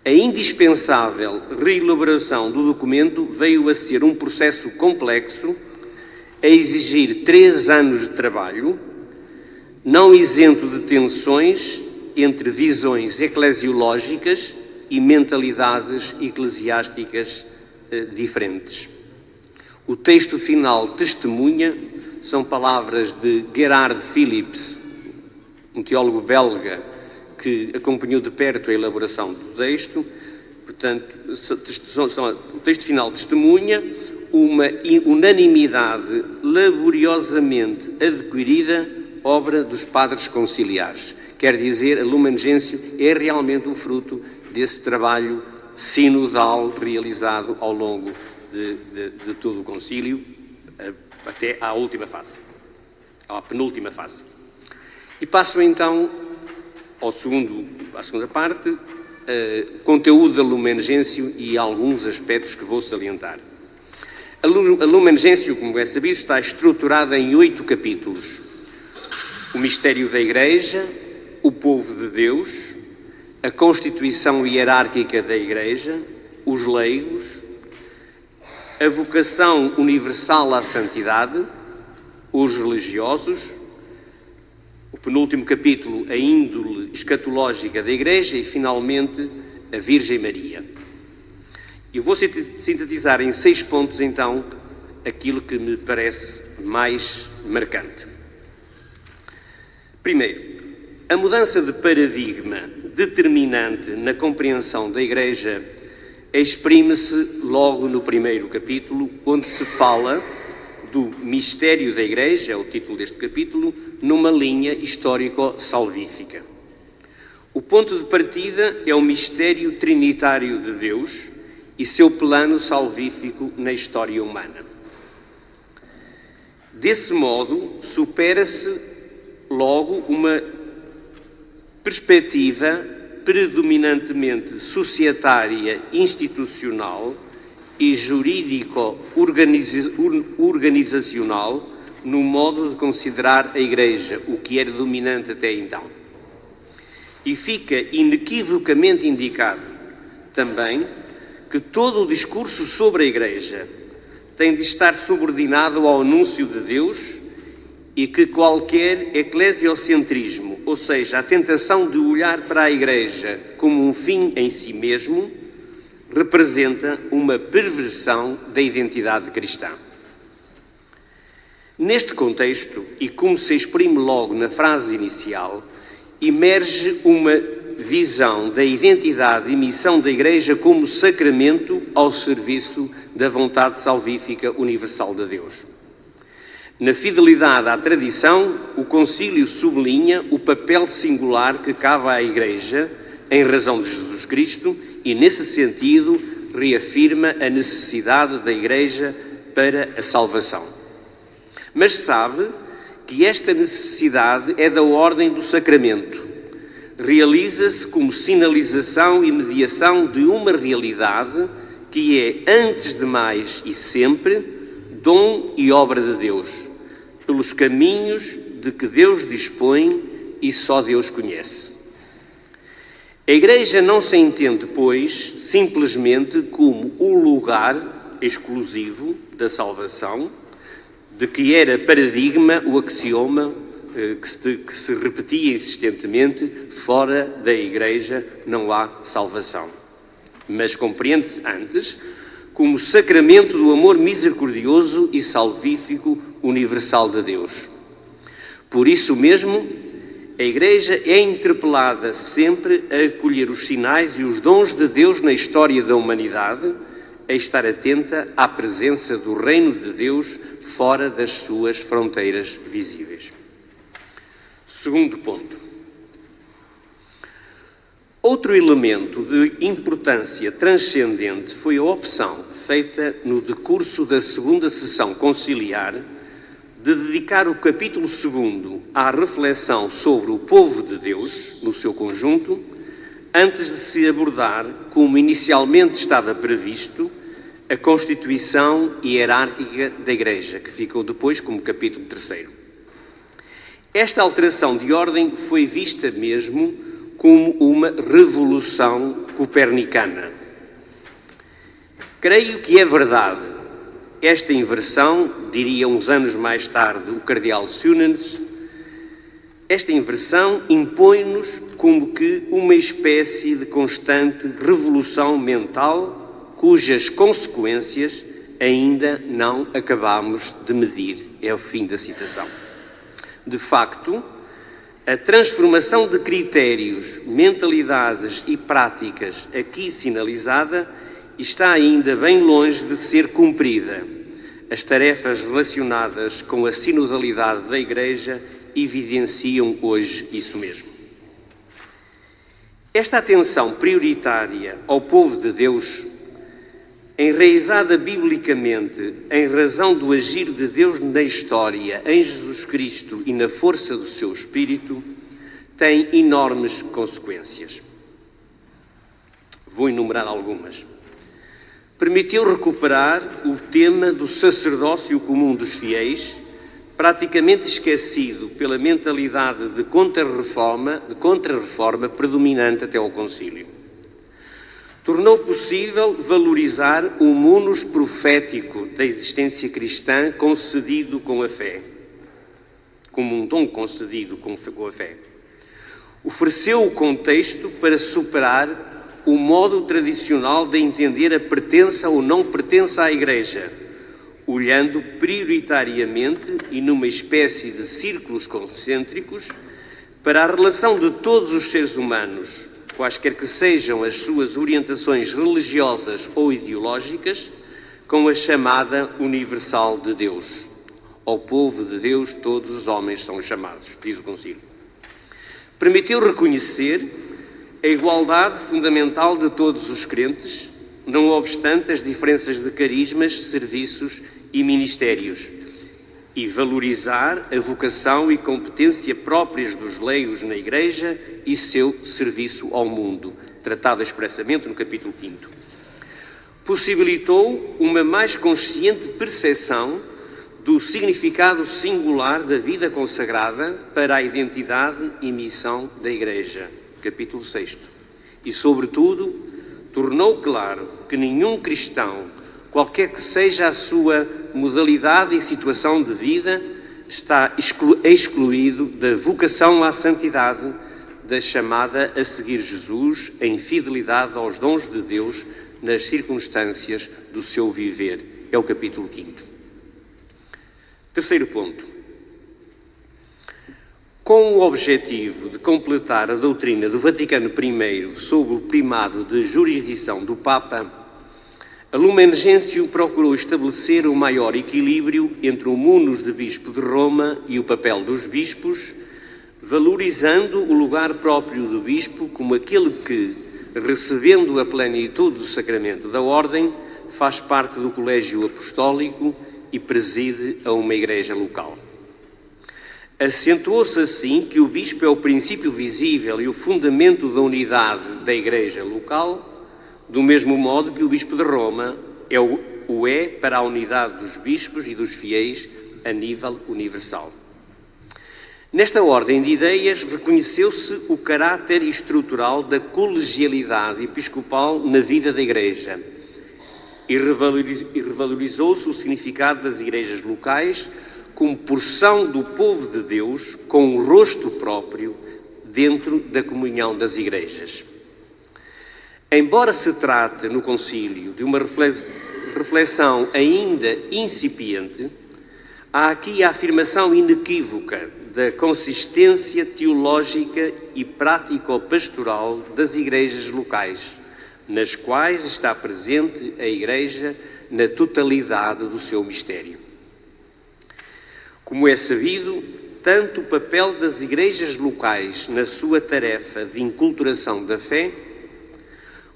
A indispensável reelaboração do documento veio a ser um processo complexo, a exigir 3 anos de trabalho, não isento de tensões entre visões eclesiológicas e mentalidades eclesiásticas diferentes. O texto final testemunha são palavras de Gerard Philips, um teólogo belga que acompanhou de perto a elaboração do texto. Portanto, o texto final testemunha uma unanimidade laboriosamente adquirida, obra dos padres conciliares. Quer dizer, a Lumen Gentium é realmente o fruto desse trabalho sinodal realizado ao longo de todo o concílio, até à última fase, à penúltima fase. E passo então à segunda parte, conteúdo da Lumen Gentium e alguns aspectos que vou salientar. A Lumen Gentium, como é sabido, está estruturada em 8 capítulos. O mistério da Igreja, o povo de Deus, a constituição hierárquica da Igreja, os leigos, a vocação universal à santidade, os religiosos, o penúltimo capítulo, a índole escatológica da Igreja e, finalmente, a Virgem Maria. Eu vou sintetizar em 6 pontos, então, aquilo que me parece mais marcante. Primeiro, a mudança de paradigma determinante na compreensão da Igreja exprime-se logo no primeiro capítulo, onde se fala do mistério da Igreja, é o título deste capítulo, numa linha histórico-salvífica. O ponto de partida é o mistério trinitário de Deus e seu plano salvífico na história humana. Desse modo, supera-se logo uma perspectiva predominantemente societária, institucional e jurídico-organizacional no modo de considerar a Igreja, o que era dominante até então. E fica inequivocamente indicado também que todo o discurso sobre a Igreja tem de estar subordinado ao anúncio de Deus e que qualquer eclesiocentrismo, ou seja, a tentação de olhar para a Igreja como um fim em si mesmo, representa uma perversão da identidade cristã. Neste contexto, e como se exprime logo na frase inicial, emerge uma visão da identidade e missão da Igreja como sacramento ao serviço da vontade salvífica universal de Deus. Na fidelidade à tradição, o Concílio sublinha o papel singular que cabe à Igreja em razão de Jesus Cristo e, nesse sentido, reafirma a necessidade da Igreja para a salvação. Mas sabe que esta necessidade é da ordem do sacramento. Realiza-se como sinalização e mediação de uma realidade que é, antes de mais e sempre, dom e obra de Deus, pelos caminhos de que Deus dispõe e só Deus conhece. A Igreja não se entende, pois, simplesmente como o lugar exclusivo da salvação, de que era paradigma o axioma que se repetia insistentemente: fora da Igreja não há salvação. Mas compreende-se antes como sacramento do amor misericordioso e salvífico universal de Deus. Por isso mesmo, a Igreja é interpelada sempre a acolher os sinais e os dons de Deus na história da humanidade, a estar atenta à presença do reino de Deus fora das suas fronteiras visíveis. Segundo ponto. Outro elemento de importância transcendente foi a opção feita no decurso da segunda sessão conciliar de dedicar o capítulo 2º à reflexão sobre o povo de Deus, no seu conjunto, antes de se abordar, como inicialmente estava previsto, a constituição hierárquica da Igreja, que ficou depois como capítulo 3º. Esta alteração de ordem foi vista mesmo como uma revolução copernicana. Creio que é verdade. Esta inversão, diria uns anos mais tarde o cardeal Sunens, Esta inversão impõe-nos como que uma espécie de constante revolução mental cujas consequências ainda não acabamos de medir. É o fim da citação. De facto, a transformação de critérios, mentalidades e práticas aqui sinalizada está ainda bem longe de ser cumprida. As tarefas relacionadas com a sinodalidade da Igreja evidenciam hoje isso mesmo. Esta atenção prioritária ao povo de Deus, enraizada biblicamente em razão do agir de Deus na história, em Jesus Cristo e na força do seu Espírito, tem enormes consequências. Vou enumerar algumas. Permitiu recuperar o tema do sacerdócio comum dos fiéis, praticamente esquecido pela mentalidade de contra-reforma predominante até ao Concílio. Tornou possível valorizar o munus profético da existência cristã concedido com a fé, como um dom concedido com a fé. Ofereceu o contexto para superar o modo tradicional de entender a pertença ou não pertença à Igreja, olhando prioritariamente e numa espécie de círculos concêntricos para a relação de todos os seres humanos, quaisquer que sejam as suas orientações religiosas ou ideológicas, com a chamada universal de Deus. Ao povo de Deus todos os homens são chamados, diz o Concílio. Permitiu reconhecer a igualdade fundamental de todos os crentes, não obstante as diferenças de carismas, serviços e ministérios, e valorizar a vocação e competência próprias dos leigos na Igreja e seu serviço ao mundo, tratado expressamente no capítulo 5º. Possibilitou uma mais consciente percepção do significado singular da vida consagrada para a identidade e missão da Igreja, capítulo 6º. E, sobretudo, tornou claro que nenhum cristão, qualquer que seja a sua modalidade e situação de vida, está excluído da vocação à santidade, da chamada a seguir Jesus em fidelidade aos dons de Deus nas circunstâncias do seu viver. É o capítulo 5º. Terceiro ponto. Com o objetivo de completar a doutrina do Vaticano I sobre o primado de jurisdição do Papa, a Lumen Gentium procurou estabelecer o maior equilíbrio entre o munus de Bispo de Roma e o papel dos bispos, valorizando o lugar próprio do bispo como aquele que, recebendo a plenitude do sacramento da ordem, faz parte do colégio apostólico e preside a uma igreja local. Acentuou-se assim que o bispo é o princípio visível e o fundamento da unidade da igreja local, do mesmo modo que o bispo de Roma é para a unidade dos bispos e dos fiéis a nível universal. Nesta ordem de ideias, reconheceu-se o caráter estrutural da colegialidade episcopal na vida da Igreja e revalorizou-se o significado das igrejas locais como porção do povo de Deus com um rosto próprio dentro da comunhão das igrejas. Embora se trate no concílio de uma reflexão ainda incipiente, há aqui a afirmação inequívoca da consistência teológica e prático-pastoral das igrejas locais, nas quais está presente a Igreja na totalidade do seu mistério. Como é sabido, tanto o papel das igrejas locais na sua tarefa de inculturação da fé,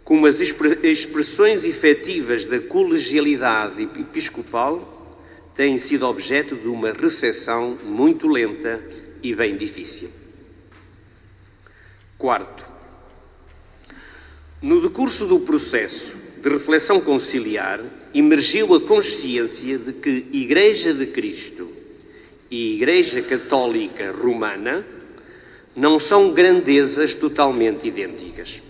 como as expressões efetivas da colegialidade episcopal, têm sido objeto de uma recepção muito lenta e bem difícil. Quarto, no decurso do processo de reflexão conciliar, emergiu a consciência de que Igreja de Cristo e Igreja Católica Romana não são grandezas totalmente idênticas.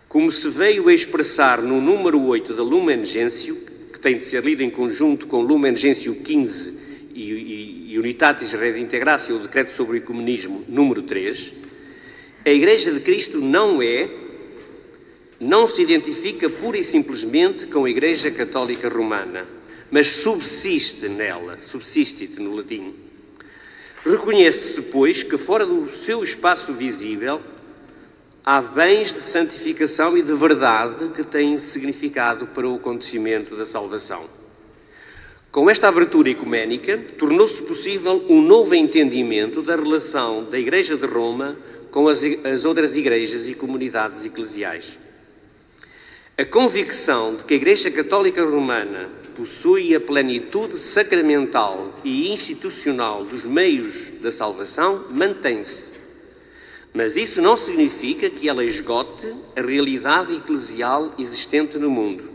Como se veio a expressar no número 8 da Lumen Gentium, que tem de ser lido em conjunto com Lumen Gentium 15 e Unitatis Redintegratio, o decreto sobre o ecumenismo número 3, a Igreja de Cristo não se identifica pura e simplesmente com a Igreja Católica Romana, mas subsiste nela, subsistit no latim. Reconhece-se, pois, que fora do seu espaço visível há bens de santificação e de verdade que têm significado para o acontecimento da salvação. Com esta abertura ecuménica, tornou-se possível um novo entendimento da relação da Igreja de Roma com as outras igrejas e comunidades eclesiais. A convicção de que a Igreja Católica Romana possui a plenitude sacramental e institucional dos meios da salvação mantém-se, mas isso não significa que ela esgote a realidade eclesial existente no mundo,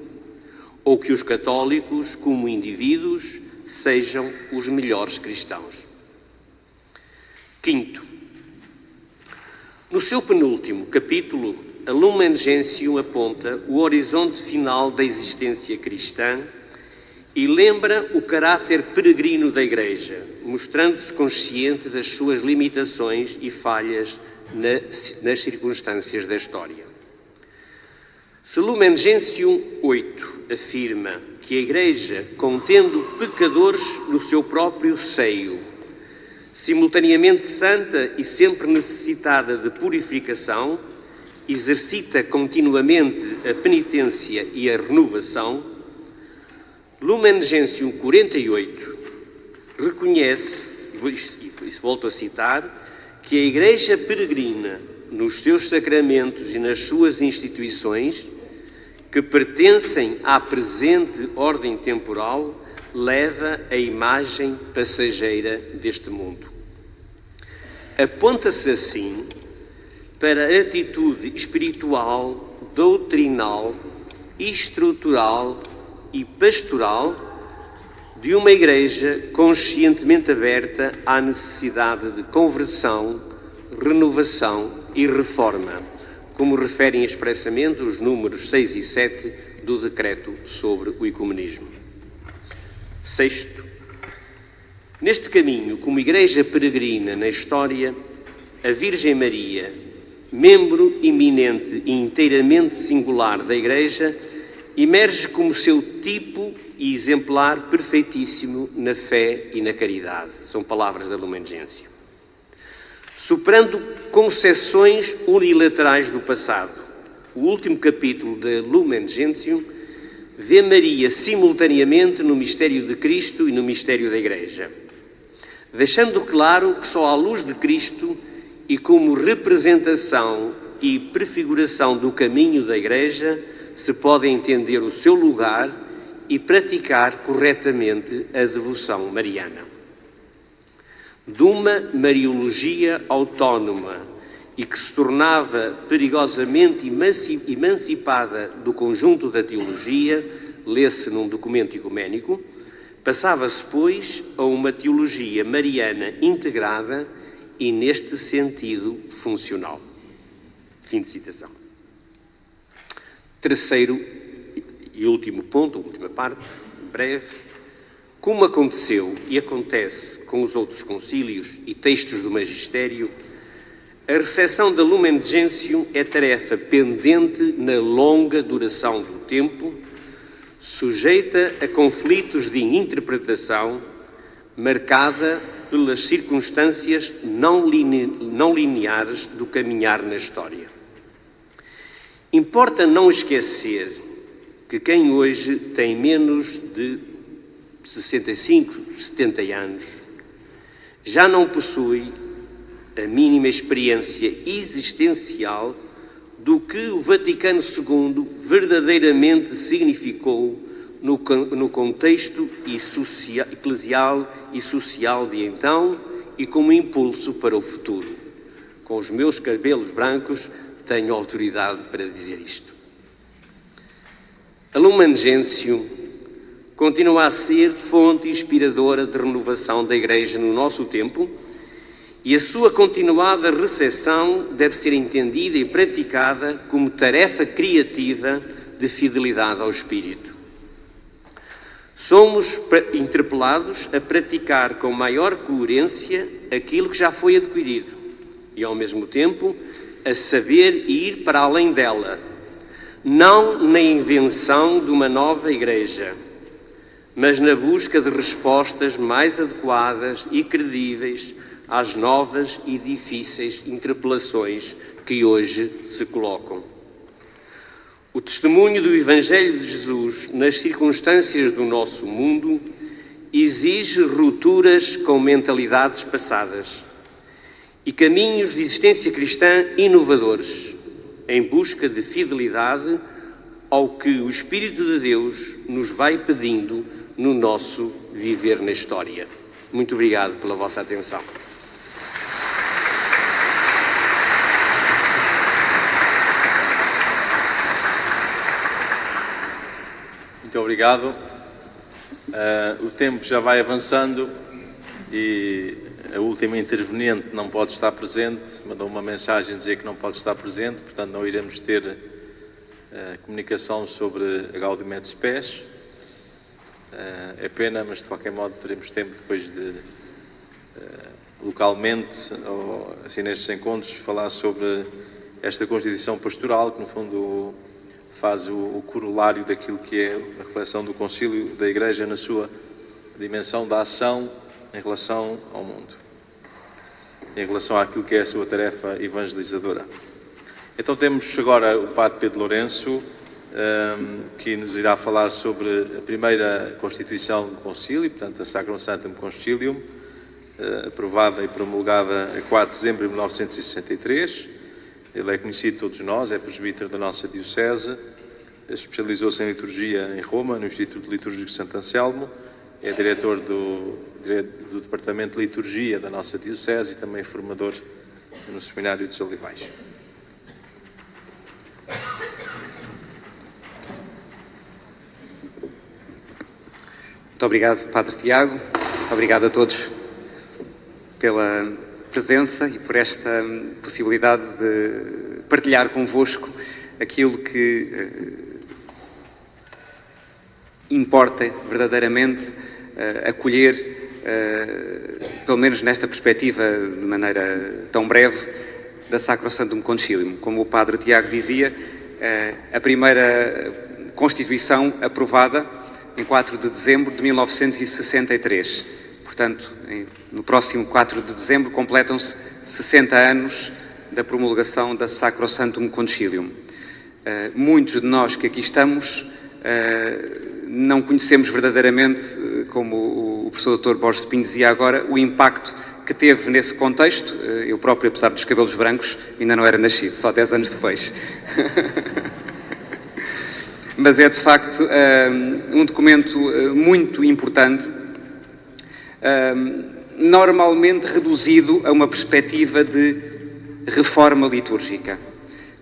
ou que os católicos, como indivíduos, sejam os melhores cristãos. Quinto, no seu penúltimo capítulo, a Lumen Gentium aponta o horizonte final da existência cristã e lembra o caráter peregrino da Igreja, mostrando-se consciente das suas limitações e falhas nas circunstâncias da história. Se Lumen Gentium 8 afirma que a Igreja, contendo pecadores no seu próprio seio, simultaneamente santa e sempre necessitada de purificação, exercita continuamente a penitência e a renovação, Lumen Gentium 48 reconhece, e volto a citar, que a Igreja peregrina nos seus sacramentos e nas suas instituições, que pertencem à presente ordem temporal, leva a imagem passageira deste mundo. Aponta-se assim para a atitude espiritual, doutrinal, estrutural e pastoral de uma Igreja conscientemente aberta à necessidade de conversão, renovação e reforma, como referem expressamente os números 6 e 7 do decreto sobre o ecumenismo. Sexto, neste caminho, como Igreja peregrina na história, a Virgem Maria, membro eminente e inteiramente singular da Igreja, emerge como seu tipo e exemplar perfeitíssimo na fé e na caridade. São palavras da Lumen Gentium. Superando concessões unilaterais do passado, o último capítulo da Lumen Gentium vê Maria simultaneamente no mistério de Cristo e no mistério da Igreja, deixando claro que só à luz de Cristo e como representação e prefiguração do caminho da Igreja se pode entender o seu lugar e praticar corretamente a devoção mariana. De uma mariologia autónoma e que se tornava perigosamente emancipada do conjunto da teologia, lê-se num documento ecuménico, passava-se, pois, a uma teologia mariana integrada e, neste sentido, funcional. Fim de citação. Terceiro e último ponto, última parte, breve. Como aconteceu e acontece com os outros concílios e textos do Magistério, a recepção da Lumen Gentium é tarefa pendente na longa duração do tempo, sujeita a conflitos de interpretação, marcada pelas circunstâncias não lineares do caminhar na história. Importa não esquecer que quem hoje tem menos de 65, 70 anos, já não possui a mínima experiência existencial do que o Vaticano II verdadeiramente significou no contexto eclesial e social de então e como impulso para o futuro. Com os meus cabelos brancos, tenho autoridade para dizer isto. A Lumen Gentium continua a ser fonte inspiradora de renovação da Igreja no nosso tempo e a sua continuada recepção deve ser entendida e praticada como tarefa criativa de fidelidade ao Espírito. Somos interpelados a praticar com maior coerência aquilo que já foi adquirido e, ao mesmo tempo, a saber ir para além dela, não na invenção de uma nova Igreja, mas na busca de respostas mais adequadas e credíveis às novas e difíceis interpelações que hoje se colocam. O testemunho do Evangelho de Jesus nas circunstâncias do nosso mundo exige rupturas com mentalidades passadas e caminhos de existência cristã inovadores, em busca de fidelidade ao que o Espírito de Deus nos vai pedindo no nosso viver na história. Muito obrigado pela vossa atenção.
Muito obrigado. O tempo já vai avançando e a última interveniente não pode estar presente, mandou uma mensagem a dizer que não pode estar presente, portanto não iremos ter comunicação sobre a Gaudium et Spes. É pena, mas de qualquer modo teremos tempo depois de localmente, ou assim nestes encontros, falar sobre esta Constituição Pastoral, que no fundo faz o corolário daquilo que é a reflexão do Concílio da Igreja na sua dimensão da ação em relação ao mundo, em relação àquilo que é a sua tarefa evangelizadora. Então temos agora o Padre Pedro Lourenço, que nos irá falar sobre a primeira Constituição do Concílio, portanto a Sacrosanctum Sanctum Concilium, aprovada e promulgada a 4 de dezembro de 1963. Ele é conhecido de todos nós, é presbítero da nossa Diocese, especializou-se em liturgia em Roma, no Instituto Litúrgico de Santo Anselmo, é diretor do Departamento de Liturgia da nossa Diocese e também formador no Seminário dos Olivais.
Muito obrigado, Padre Tiago. Muito obrigado a todos pela presença e por esta possibilidade de partilhar convosco aquilo que importa verdadeiramente acolher, pelo menos nesta perspectiva, de maneira tão breve, da Sacrosanctum Concilium. Como o Padre Tiago dizia, a primeira Constituição aprovada em 4 de dezembro de 1963. Portanto, no próximo 4 de dezembro completam-se 60 anos da promulgação da Sacrosanctum Concilium. Muitos de nós que aqui estamos não conhecemos verdadeiramente, como o professor Dr. Borges de Pinho dizia agora, o impacto que teve nesse contexto. Eu próprio, apesar dos cabelos brancos, ainda não era nascido, só 10 anos depois. Mas é, de facto, um documento muito importante, normalmente reduzido a uma perspectiva de reforma litúrgica.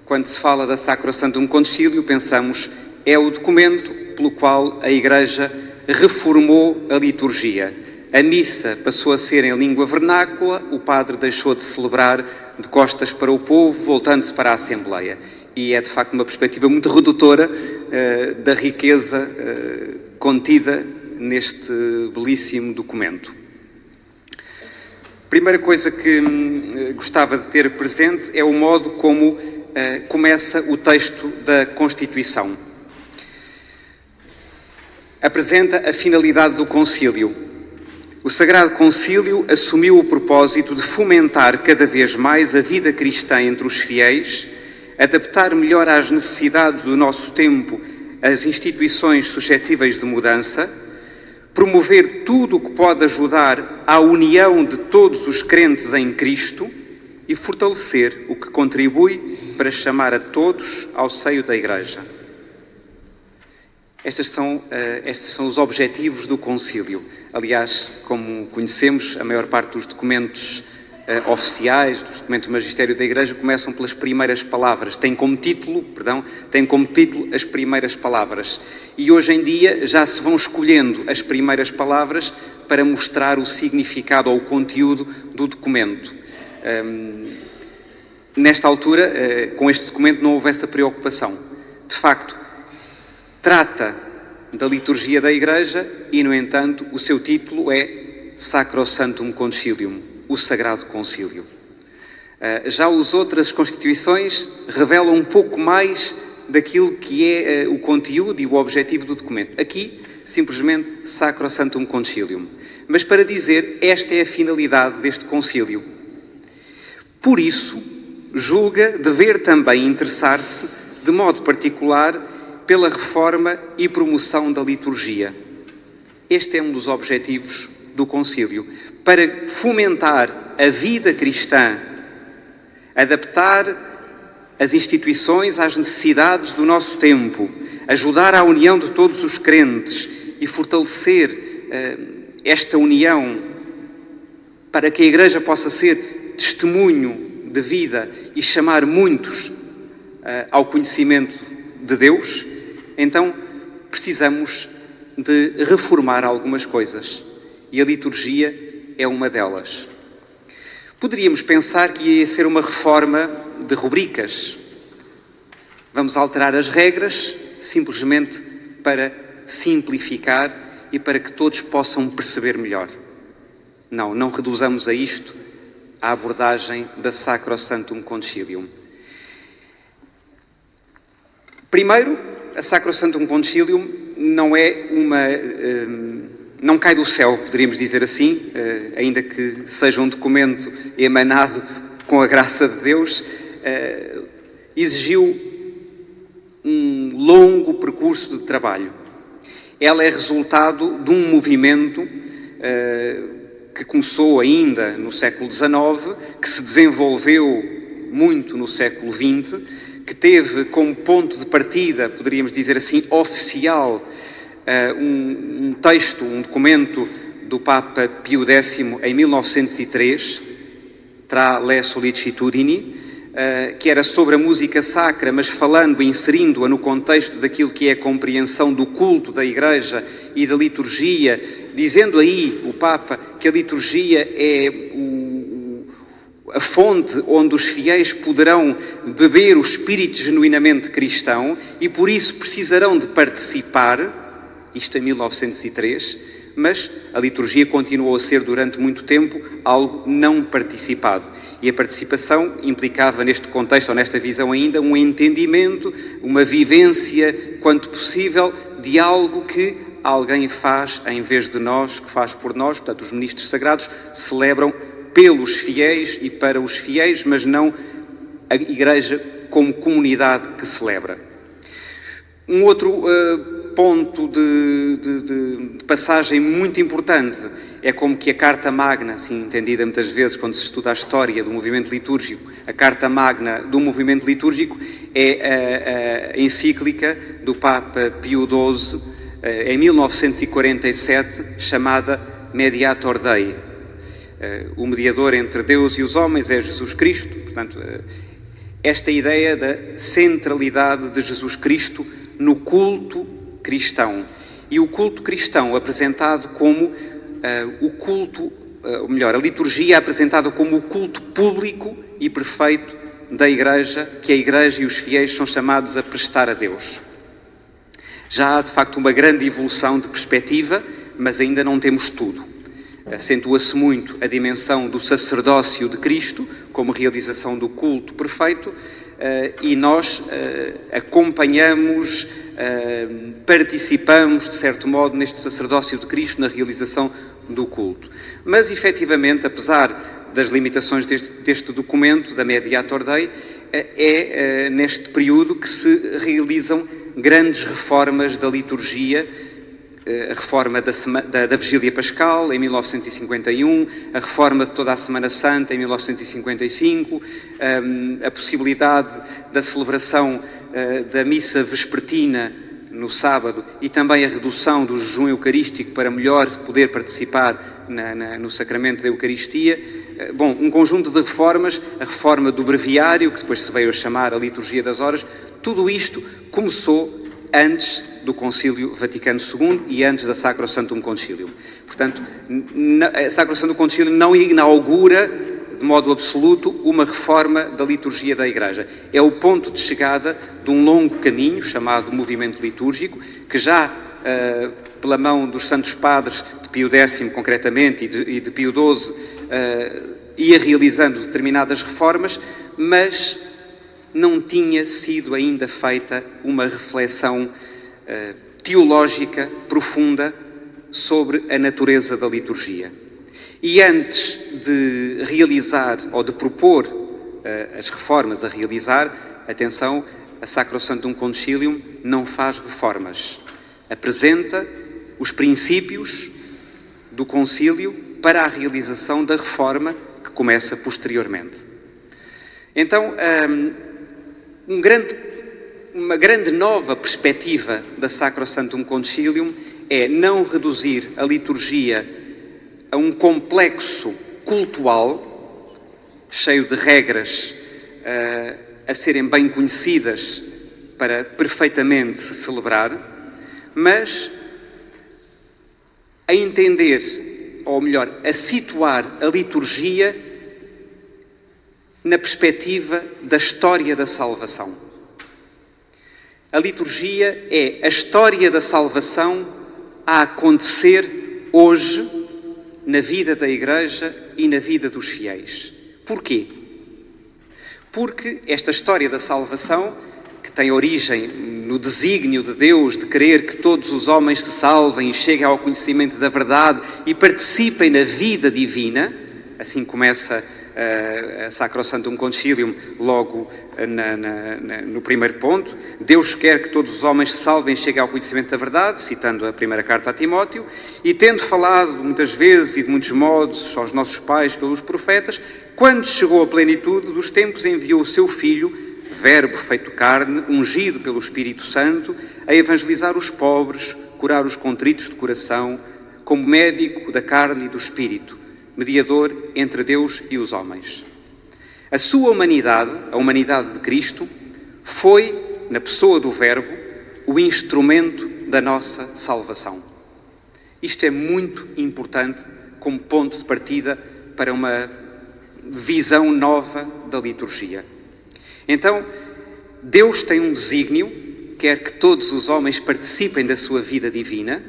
Quando se fala da Sacrosanctum Concilium, pensamos, é o documento pelo qual a Igreja reformou a liturgia. A missa passou a ser em língua vernácula, o padre deixou de celebrar de costas para o povo, voltando-se para a Assembleia. E é, de facto, uma perspectiva muito redutora da riqueza contida neste belíssimo documento. A primeira coisa que gostava de ter presente é o modo como começa o texto da Constituição. Apresenta a finalidade do concílio. O Sagrado Concílio assumiu o propósito de fomentar cada vez mais a vida cristã entre os fiéis, adaptar melhor às necessidades do nosso tempo as instituições suscetíveis de mudança, promover tudo o que pode ajudar à união de todos os crentes em Cristo e fortalecer o que contribui para chamar a todos ao seio da Igreja. Estes são os objetivos do concílio. Aliás, como conhecemos, a maior parte dos documentos oficiais, dos documentos do Magistério da Igreja, começam pelas primeiras palavras. Tem como título as primeiras palavras. E hoje em dia já se vão escolhendo as primeiras palavras para mostrar o significado ou o conteúdo do documento. Nesta altura, com este documento, não houve essa preocupação. De facto, trata da liturgia da Igreja e, no entanto, o seu título é Sacrosanctum Concilium, o Sagrado Concílio. Já as outras constituições revelam um pouco mais daquilo que é o conteúdo e o objetivo do documento. Aqui, simplesmente, Sacrosanctum Concilium. Mas para dizer, esta é a finalidade deste concílio. Por isso, julga dever também interessar-se, de modo particular, pela reforma e promoção da liturgia. Este é um dos objetivos do concílio, para fomentar a vida cristã, adaptar as instituições às necessidades do nosso tempo, ajudar à união de todos os crentes e fortalecer esta união para que a Igreja possa ser testemunho de vida e chamar muitos ao conhecimento de Deus. Então, precisamos de reformar algumas coisas e a liturgia é uma delas. Poderíamos pensar que ia ser uma reforma de rubricas. Vamos alterar as regras simplesmente para simplificar e para que todos possam perceber melhor. Não reduzamos a isto a abordagem da Sacrosanctum Concilium. Primeiro, a Sacrosanctum Concilium não cai do céu, poderíamos dizer assim, ainda que seja um documento emanado com a graça de Deus, exigiu um longo percurso de trabalho. Ela é resultado de um movimento que começou ainda no século XIX, que se desenvolveu muito no século XX, que teve como ponto de partida, poderíamos dizer assim, oficial, um texto, um documento do Papa Pio X em 1903, Tra le Sollicitudini, que era sobre a música sacra, mas falando e inserindo-a no contexto daquilo que é a compreensão do culto da Igreja e da liturgia, dizendo aí o Papa que a liturgia é a fonte onde os fiéis poderão beber o espírito genuinamente cristão e por isso precisarão de participar, isto em 1903, mas a liturgia continuou a ser durante muito tempo algo não participado. E a participação implicava neste contexto, ou nesta visão ainda, um entendimento, uma vivência, quanto possível, de algo que alguém faz em vez de nós, que faz por nós. Portanto, os ministros sagrados celebram pelos fiéis e para os fiéis, mas não a Igreja como comunidade que celebra. Um outro ponto de passagem muito importante é como que a Carta Magna, assim entendida muitas vezes quando se estuda a história do movimento litúrgico, a Carta Magna do movimento litúrgico é a encíclica do Papa Pio XII em 1947, chamada Mediator Dei. O mediador entre Deus e os homens é Jesus Cristo. Portanto, esta ideia da centralidade de Jesus Cristo no culto cristão. E o culto cristão apresentado como a liturgia apresentada como o culto público e perfeito da Igreja, que a Igreja e os fiéis são chamados a prestar a Deus. Já há, de facto, uma grande evolução de perspectiva, mas ainda não temos tudo. Acentua-se muito a dimensão do sacerdócio de Cristo como realização do culto perfeito e nós acompanhamos, participamos, de certo modo, neste sacerdócio de Cristo na realização do culto. Mas, efetivamente, apesar das limitações deste documento, da Mediator Dei, é neste período que se realizam grandes reformas da liturgia, a reforma da Vigília Pascal, em 1951, a reforma de toda a Semana Santa, em 1955, a possibilidade da celebração da missa vespertina no sábado e também a redução do jejum eucarístico para melhor poder participar no sacramento da Eucaristia. Bom, um conjunto de reformas, a reforma do breviário, que depois se veio a chamar a Liturgia das Horas, tudo isto começou antes do Concílio Vaticano II e antes da Sacrosanctum Concilium. Portanto, a Sacrosanctum Concilium não inaugura, de modo absoluto, uma reforma da liturgia da Igreja. É o ponto de chegada de um longo caminho, chamado movimento litúrgico, que já pela mão dos Santos Padres, de Pio X concretamente e de Pio XII, ia realizando determinadas reformas, mas não tinha sido ainda feita uma reflexão teológica profunda sobre a natureza da liturgia. E antes de realizar ou de propor as reformas a realizar, atenção, a Sacrosanctum Concilium não faz reformas. Apresenta os princípios do concílio para a realização da reforma que começa posteriormente. Então, uma grande nova perspectiva da Sacrosanctum Concilium é não reduzir a liturgia a um complexo cultual, cheio de regras a serem bem conhecidas para perfeitamente se celebrar, mas a entender, ou melhor, a situar a liturgia na perspectiva da história da salvação. A liturgia é a história da salvação a acontecer hoje na vida da Igreja e na vida dos fiéis. Porquê? Porque esta história da salvação, que tem origem no desígnio de Deus de querer que todos os homens se salvem e cheguem ao conhecimento da verdade e participem na vida divina, assim começa a Sacrosanctum Concilium logo no primeiro ponto. Deus quer que todos os homens se salvem e cheguem ao conhecimento da verdade, citando a primeira carta a Timóteo, e tendo falado muitas vezes e de muitos modos aos nossos pais pelos profetas, quando chegou a plenitude dos tempos enviou o seu Filho, Verbo feito carne, ungido pelo Espírito Santo, a evangelizar os pobres, curar os contritos de coração, como médico da carne e do Espírito, mediador entre Deus e os homens. A sua humanidade, a humanidade de Cristo, foi, na pessoa do Verbo, o instrumento da nossa salvação. Isto é muito importante como ponto de partida para uma visão nova da liturgia. Então, Deus tem um desígnio, quer que todos os homens participem da sua vida divina,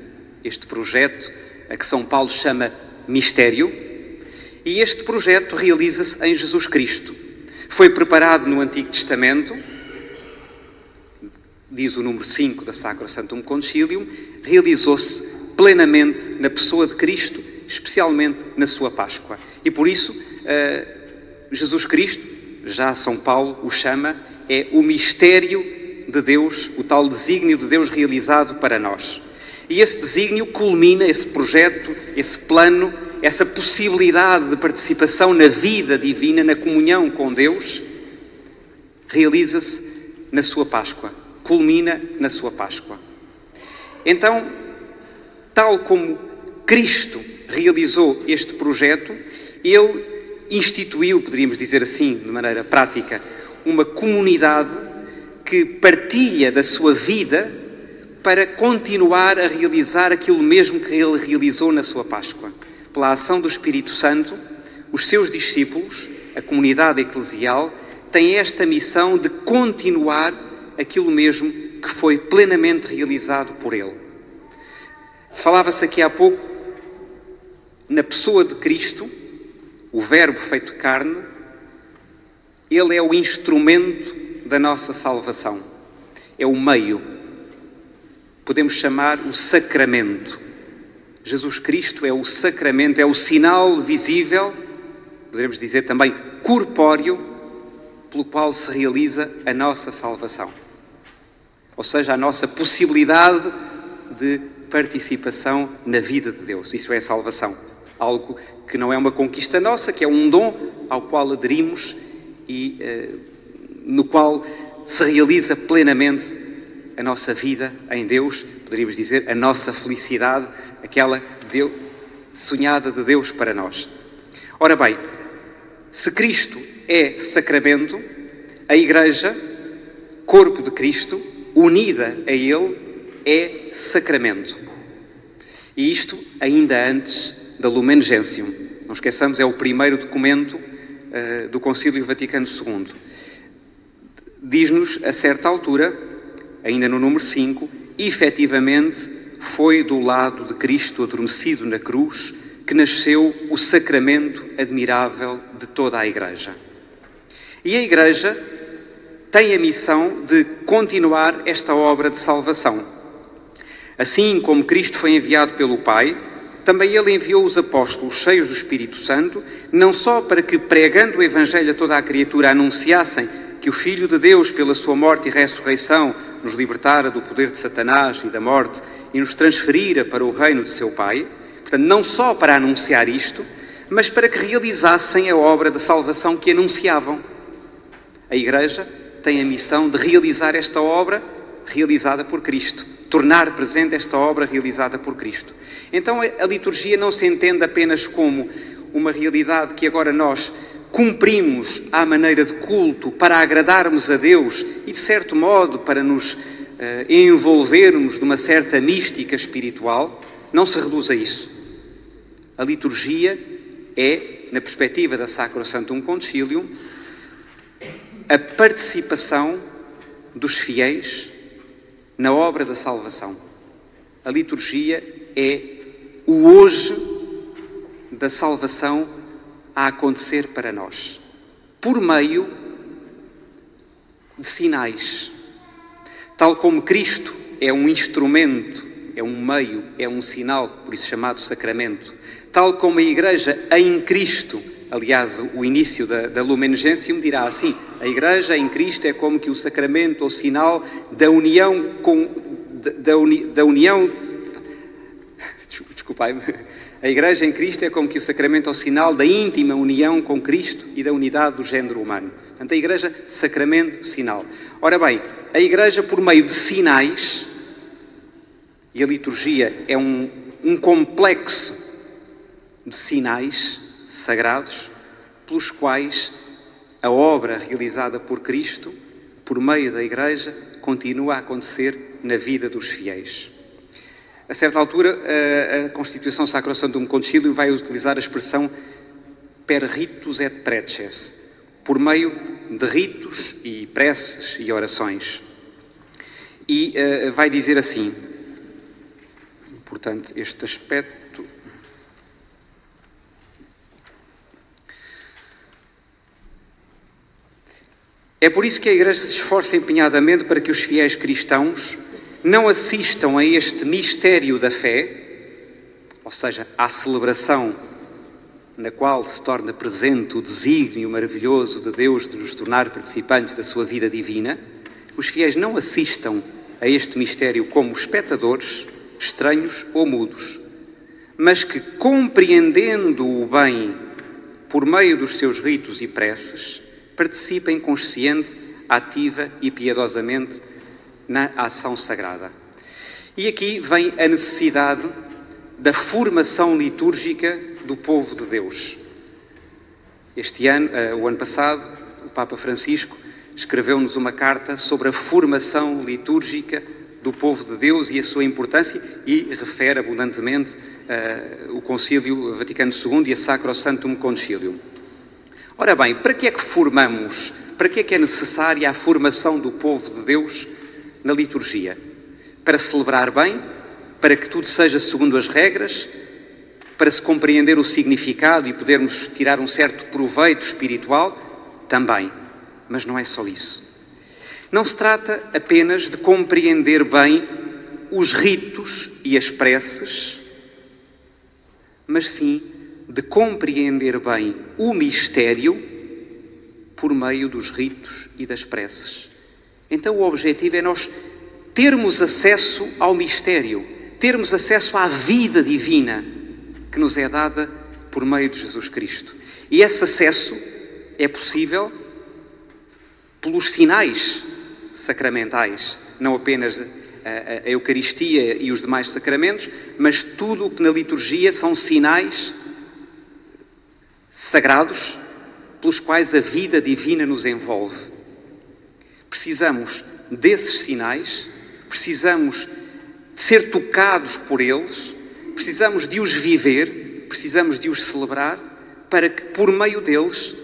este projeto a que São Paulo chama mistério, e este projeto realiza-se em Jesus Cristo. Foi preparado no Antigo Testamento, diz o número 5 da Sacrosanctum Concilium, realizou-se plenamente na pessoa de Cristo, especialmente na sua Páscoa. E por isso, Jesus Cristo, já São Paulo o chama, é o mistério de Deus, o tal desígnio de Deus realizado para nós. E esse desígnio culmina, esse projeto, esse plano, essa possibilidade de participação na vida divina, na comunhão com Deus, realiza-se na sua Páscoa, culmina na sua Páscoa. Então, tal como Cristo realizou este projeto, Ele instituiu, poderíamos dizer assim, de maneira prática, uma comunidade que partilha da sua vida para continuar a realizar aquilo mesmo que Ele realizou na sua Páscoa. Pela ação do Espírito Santo, os seus discípulos, a comunidade eclesial, têm esta missão de continuar aquilo mesmo que foi plenamente realizado por Ele. Falava-se aqui há pouco, na pessoa de Cristo, o Verbo feito carne, Ele é o instrumento da nossa salvação. É o meio. Podemos chamar o sacramento. Jesus Cristo é o sacramento, é o sinal visível, poderemos dizer também corpóreo, pelo qual se realiza a nossa salvação. Ou seja, a nossa possibilidade de participação na vida de Deus. Isso é a salvação. Algo que não é uma conquista nossa, que é um dom ao qual aderimos e no qual se realiza plenamente a nossa vida em Deus, poderíamos dizer, a nossa felicidade, aquela sonhada de Deus para nós. Ora bem, se Cristo é sacramento, a Igreja, corpo de Cristo, unida a Ele, é sacramento. E isto ainda antes da Lumen Gentium. Não esqueçamos, é o primeiro documento do Concílio Vaticano II. Diz-nos, a certa altura, ainda no número 5, efetivamente, foi do lado de Cristo adormecido na cruz que nasceu o sacramento admirável de toda a Igreja. E a Igreja tem a missão de continuar esta obra de salvação. Assim como Cristo foi enviado pelo Pai, também Ele enviou os apóstolos cheios do Espírito Santo, não só para que, pregando o Evangelho a toda a criatura, anunciassem que o Filho de Deus, pela sua morte e ressurreição, nos libertara do poder de Satanás e da morte e nos transferira para o reino de seu Pai. Portanto, não só para anunciar isto, mas para que realizassem a obra de salvação que anunciavam. A Igreja tem a missão de realizar esta obra realizada por Cristo, tornar presente esta obra realizada por Cristo. Então a liturgia não se entende apenas como uma realidade que agora nós cumprimos à maneira de culto para agradarmos a Deus e, de certo modo, para nos envolvermos numa certa mística espiritual. Não se reduz a isso. A liturgia é, na perspectiva da Sacrosanctum Concilium, a participação dos fiéis na obra da salvação. A liturgia é o hoje da salvação a acontecer para nós, por meio de sinais. Tal como Cristo é um instrumento, é um meio, é um sinal, por isso chamado sacramento, tal como a Igreja em Cristo, aliás, o início da Lumen Gentium dirá assim: a Igreja em Cristo é como que o sacramento ou sinal da união desculpai-me. A Igreja em Cristo é como que o sacramento ou sinal da íntima união com Cristo e da unidade do género humano. Portanto, a Igreja, sacramento, sinal. Ora bem, a Igreja, por meio de sinais, e a liturgia é um complexo de sinais sagrados, pelos quais a obra realizada por Cristo, por meio da Igreja, continua a acontecer na vida dos fiéis. A certa altura, a Constituição Sacrosanctum Concilium vai utilizar a expressão per ritus et preces, por meio de ritos e preces e orações. E vai dizer assim, portanto, este aspecto... É por isso que a Igreja se esforça empenhadamente para que os fiéis cristãos não assistam a este mistério da fé, ou seja, à celebração na qual se torna presente o desígnio maravilhoso de Deus de nos tornar participantes da sua vida divina. Os fiéis não assistam a este mistério como espectadores, estranhos ou mudos, mas que, compreendendo-o bem por meio dos seus ritos e preces, participem consciente, ativa e piedosamente na ação sagrada. E aqui vem a necessidade da formação litúrgica do povo de Deus. Este ano, o ano passado, o Papa Francisco escreveu-nos uma carta sobre a formação litúrgica do povo de Deus e a sua importância, e refere abundantemente o Concílio Vaticano II e a Sacrosanctum Concilium. Ora bem, para que é que formamos? Para que é necessária a formação do povo de Deus na liturgia? Para celebrar bem? Para que tudo seja segundo as regras? Para se compreender o significado e podermos tirar um certo proveito espiritual? Também. Mas não é só isso. Não se trata apenas de compreender bem os ritos e as preces, mas sim de compreender bem o mistério por meio dos ritos e das preces. Então o objetivo é nós termos acesso ao mistério, termos acesso à vida divina que nos é dada por meio de Jesus Cristo. E esse acesso é possível pelos sinais sacramentais, não apenas a Eucaristia e os demais sacramentos, mas tudo o que na liturgia são sinais sagrados pelos quais a vida divina nos envolve. Precisamos desses sinais, precisamos de ser tocados por eles, precisamos de os viver, precisamos de os celebrar, para que por meio deles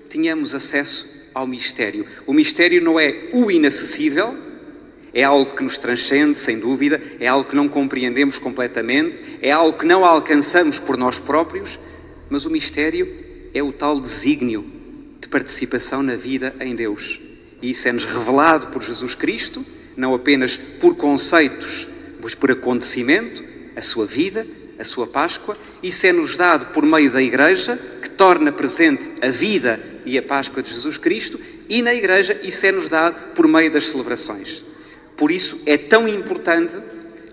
tenhamos acesso ao mistério. O mistério não é o inacessível, É algo que nos transcende, sem dúvida, é algo que não compreendemos completamente, é algo que não alcançamos por nós próprios, mas o mistério é o tal desígnio de participação na vida em Deus. E isso é-nos revelado por Jesus Cristo, não apenas por conceitos, mas por acontecimento, a sua vida, a sua Páscoa. Isso é-nos dado por meio da Igreja, que torna presente a vida e a Páscoa de Jesus Cristo, e na Igreja isso é-nos dado por meio das celebrações. Por isso é tão importante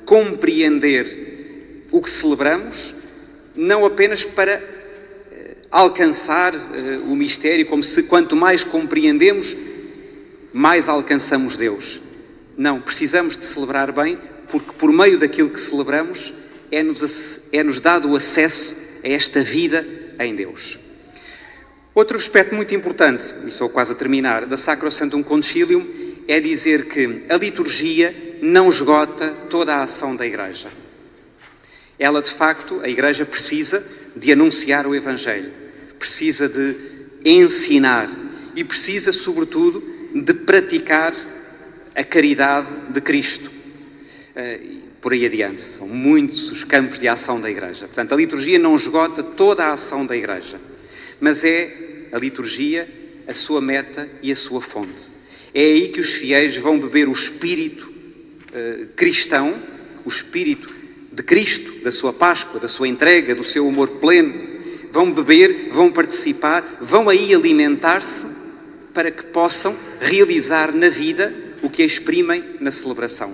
compreender o que celebramos, não apenas para alcançar o mistério, como se quanto mais compreendemos, mais alcançamos Deus. Não, precisamos de celebrar bem, porque por meio daquilo que celebramos é-nos dado o acesso a esta vida em Deus. Outro aspecto muito importante, e estou quase a terminar, da Sacro Sanctum Concilium, é dizer que a liturgia não esgota toda a ação da Igreja. Ela, de facto, a Igreja precisa de anunciar o Evangelho, precisa de ensinar e precisa, sobretudo, de praticar a caridade de Cristo. Por aí adiante, são muitos os campos de ação da Igreja. Portanto, a liturgia não esgota toda a ação da Igreja, mas é a liturgia a sua meta e a sua fonte. É aí que os fiéis vão beber o espírito cristão, o espírito de Cristo, da sua Páscoa, da sua entrega, do seu amor pleno. Vão beber, vão participar, vão aí alimentar-se para que possam realizar na vida o que exprimem na celebração.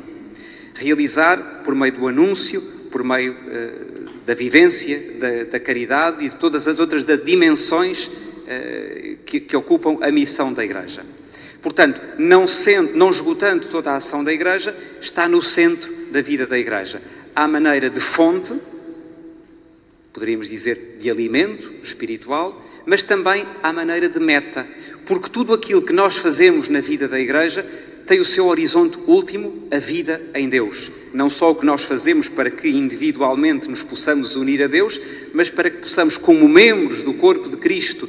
Realizar por meio do anúncio, por meio da vivência, da caridade e de todas as outras dimensões que ocupam a missão da Igreja. Portanto, não esgotando toda a ação da Igreja, está no centro da vida da Igreja. À maneira de fonte, poderíamos dizer de alimento espiritual, mas também à maneira de meta, porque tudo aquilo que nós fazemos na vida da Igreja tem o seu horizonte último, a vida em Deus. Não só o que nós fazemos para que individualmente nos possamos unir a Deus, mas para que possamos, como membros do corpo de Cristo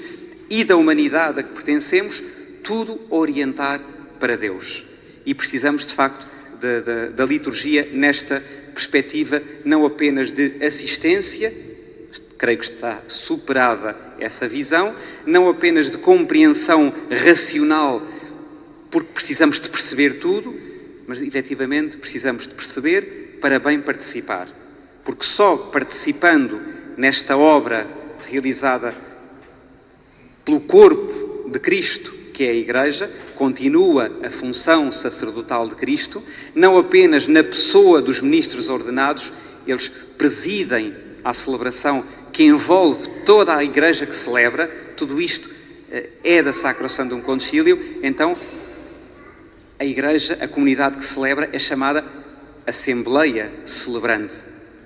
e da humanidade a que pertencemos, tudo orientar para Deus. E precisamos, de facto, da liturgia nesta perspectiva, não apenas de assistência, creio que está superada essa visão, não apenas de compreensão racional, porque precisamos de perceber tudo, mas efetivamente precisamos de perceber para bem participar. Porque só participando nesta obra realizada pelo corpo de Cristo, que é a Igreja, continua a função sacerdotal de Cristo, não apenas na pessoa dos ministros ordenados, eles presidem à celebração que envolve toda a Igreja que celebra, tudo isto é da Sacro Sanctum Concilium. Então, a Igreja, a comunidade que celebra, é chamada Assembleia Celebrante,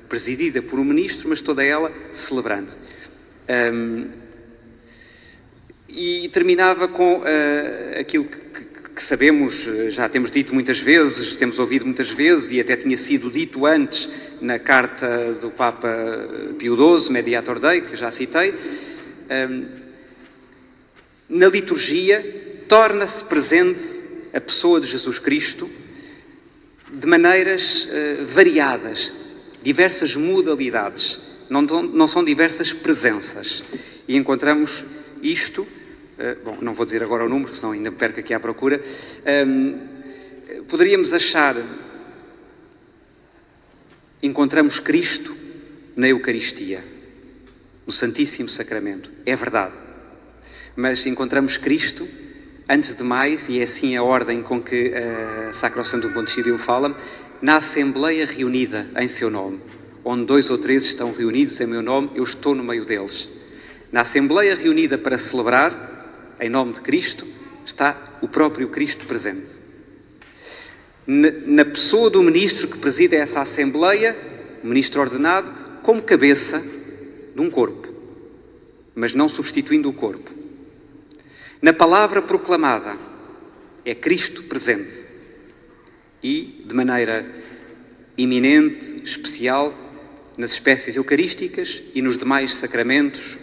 presidida por um ministro, mas toda ela celebrante. E terminava com aquilo que sabemos, já temos dito muitas vezes, temos ouvido muitas vezes, e até tinha sido dito antes na carta do Papa Pio XII, Mediator Dei, que já citei. Na liturgia torna-se presente a pessoa de Jesus Cristo de maneiras variadas, diversas modalidades, não são diversas presenças. E encontramos isto, não vou dizer agora o número, senão ainda me perco aqui à procura. Poderíamos achar, encontramos Cristo na Eucaristia, no Santíssimo Sacramento, é verdade, mas encontramos Cristo, antes de mais, e é assim a ordem com que a Sacro Sanctum Concilium fala, na Assembleia reunida em seu nome, onde 2 ou 3 estão reunidos em meu nome, eu estou no meio deles. Na Assembleia reunida para celebrar, em nome de Cristo, está o próprio Cristo presente. Na pessoa do ministro que preside essa Assembleia, o ministro ordenado, como cabeça de um corpo, mas não substituindo o corpo. Na palavra proclamada, é Cristo presente. E, de maneira iminente, especial, nas espécies eucarísticas e nos demais sacramentos,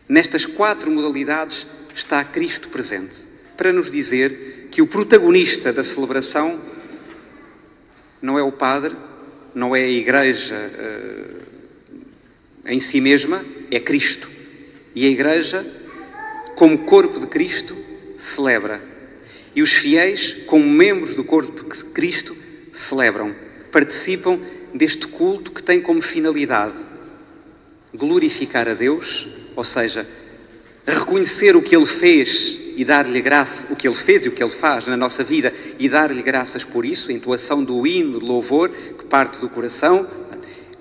nestas 4 modalidades está Cristo presente, para nos dizer que o protagonista da celebração não é o padre, não é a Igreja em si mesma, é Cristo. E a Igreja, como corpo de Cristo, celebra. E os fiéis, como membros do corpo de Cristo, celebram, participam deste culto que tem como finalidade glorificar a Deus, ou seja, reconhecer o que Ele fez e dar-lhe graça, o que Ele fez e o que Ele faz na nossa vida e dar-lhe graças por isso, a entoação do hino de louvor que parte do coração,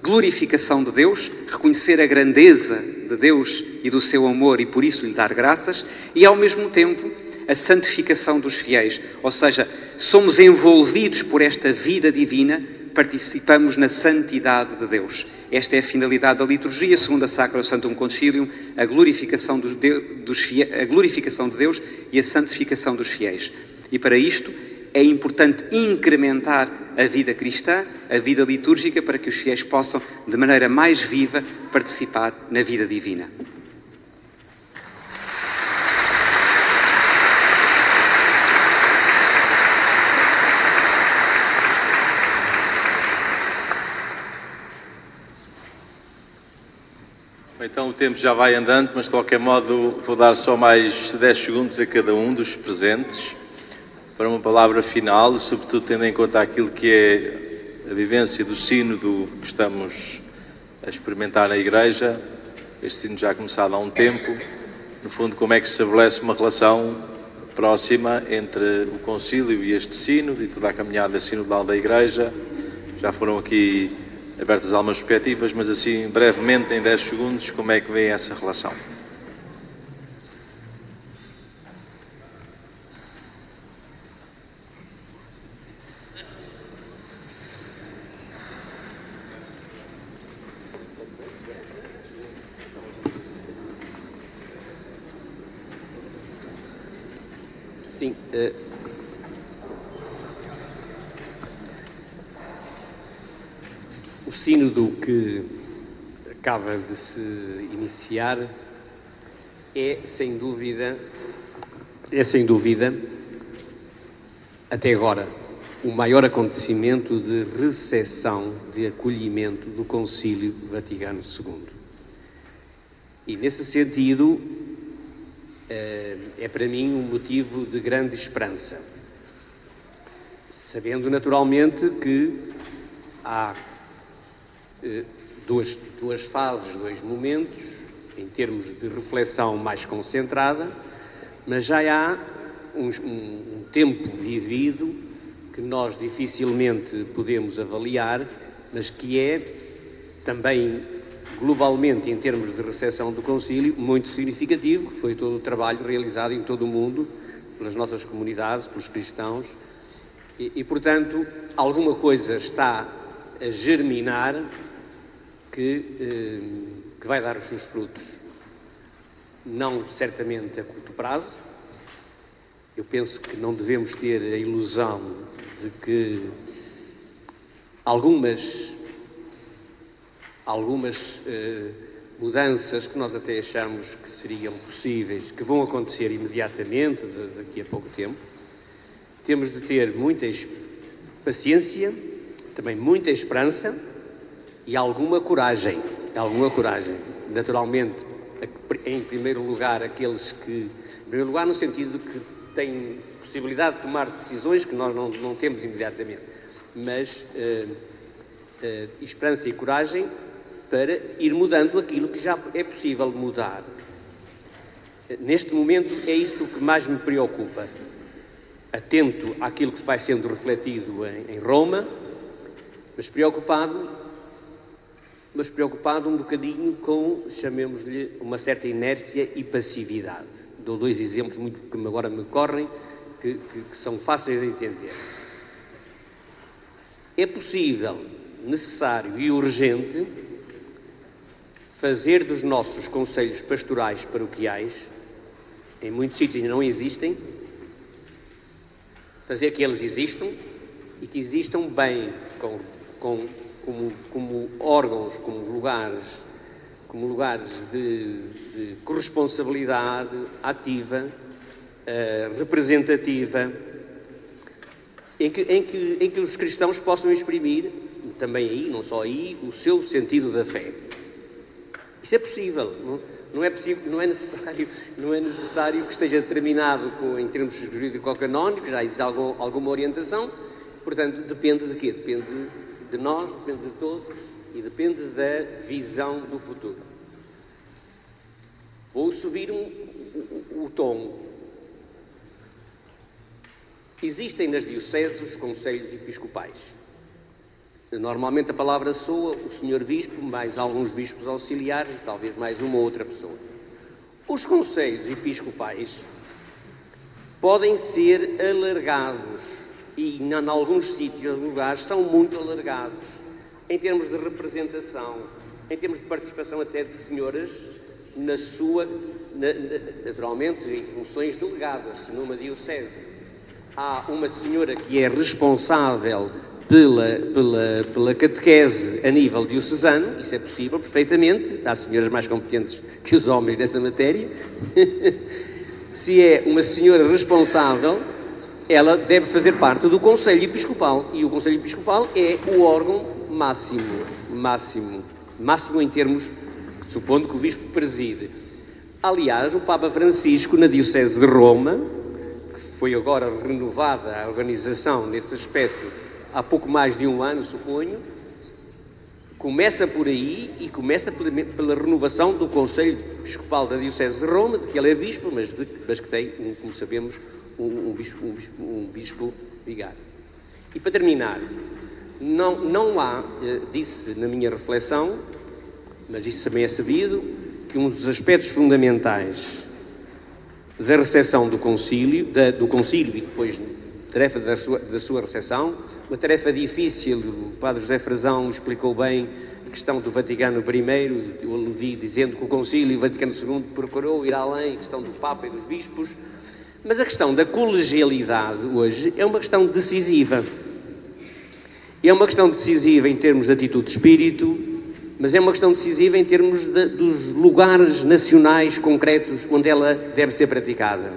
glorificação de Deus, reconhecer a grandeza de Deus e do seu amor e por isso lhe dar graças, e ao mesmo tempo a santificação dos fiéis, ou seja, somos envolvidos por esta vida divina, participamos na santidade de Deus. Esta é a finalidade da liturgia, segundo a Sacrosanctum Concilium, a glorificação de Deus e a santificação dos fiéis. E para isto é importante incrementar a vida cristã, a vida litúrgica, para que os fiéis possam, de maneira mais viva, participar na vida divina.
Então o tempo já vai andando, mas de qualquer modo vou dar só mais 10 segundos a cada um dos presentes para uma palavra final, sobretudo tendo em conta aquilo que é a vivência do sínodo que estamos a experimentar na Igreja. Este sínodo já ha começado há um tempo. No fundo, como é que se estabelece uma relação próxima entre o concílio e este sínodo e toda a caminhada sinodal da Igreja. Já foram aqui abertas algumas perspectivas, mas assim, brevemente, em 10 segundos, como é que vem essa relação?
Sim. O sínodo que acaba de se iniciar é sem dúvida, até agora, o maior acontecimento de recepção, de acolhimento do Concílio Vaticano II. E nesse sentido, é para mim um motivo de grande esperança, sabendo naturalmente que há duas fases, dois momentos, em termos de reflexão mais concentrada, mas já há um tempo vivido que nós dificilmente podemos avaliar, mas que é também globalmente, em termos de recepção do Concílio, muito significativo, que foi todo o trabalho realizado em todo o mundo, pelas nossas comunidades, pelos cristãos, e portanto, alguma coisa está a germinar que vai dar os seus frutos. Não certamente a curto prazo. Eu penso que não devemos ter a ilusão de que algumas mudanças que nós até achamos que seriam possíveis, que vão acontecer imediatamente, daqui a pouco tempo. Temos de ter muita paciência, também muita esperança e alguma coragem. Naturalmente, em primeiro lugar, aqueles que... Em primeiro lugar, no sentido que têm possibilidade de tomar decisões que nós não temos imediatamente. Mas esperança e coragem para ir mudando aquilo que já é possível mudar. Neste momento, é isso que mais me preocupa. Atento àquilo que vai sendo refletido em Roma, mas preocupado um bocadinho com, chamemos-lhe, uma certa inércia e passividade. Dou dois exemplos que agora me correm, que são fáceis de entender. É possível, necessário e urgente fazer dos nossos conselhos pastorais paroquiais, em muitos sítios não existem, fazer que eles existam e que existam bem como órgãos, como lugares de corresponsabilidade ativa, representativa, em que os cristãos possam exprimir, também aí, não só aí, o seu sentido da fé. Isso é possível, não é necessário que esteja determinado em termos jurídico-canónicos, já existe alguma orientação, portanto, depende de quê? Depende de nós, depende de todos e depende da visão do futuro. Vou subir o tom. Existem nas dioceses os conselhos episcopais. Normalmente a palavra soa o senhor bispo, mais alguns bispos auxiliares, talvez mais uma ou outra pessoa. Os conselhos episcopais podem ser alargados e em alguns sítios, lugares, são muito alargados em termos de representação, em termos de participação até de senhoras naturalmente em funções delegadas numa diocese. Há uma senhora que é responsável pela catequese a nível diocesano, isso é possível perfeitamente, há senhoras mais competentes que os homens nessa matéria. Se é uma senhora responsável, ela deve fazer parte do Conselho Episcopal, e o Conselho Episcopal é o órgão máximo em termos, supondo que o Bispo preside. Aliás, o Papa Francisco, na Diocese de Roma, que foi agora renovada a organização nesse aspecto há pouco mais de um ano, suponho, começa por aí e começa pela renovação do Conselho Episcopal da Diocese de Roma, de que ele é Bispo, mas que tem, como sabemos, um bispo vigário. E para terminar, não há, disse na minha reflexão, mas isso também é sabido, que um dos aspectos fundamentais da recepção do concílio e depois tarefa da sua recepção, uma tarefa difícil, o Padre José Frazão explicou bem a questão do Vaticano I, eu aludi dizendo que o concílio e o Vaticano II procurou ir além, a questão do Papa e dos bispos, mas a questão da colegialidade hoje é uma questão decisiva. E é uma questão decisiva em termos de atitude de espírito, mas é uma questão decisiva em termos dos lugares nacionais concretos onde ela deve ser praticada.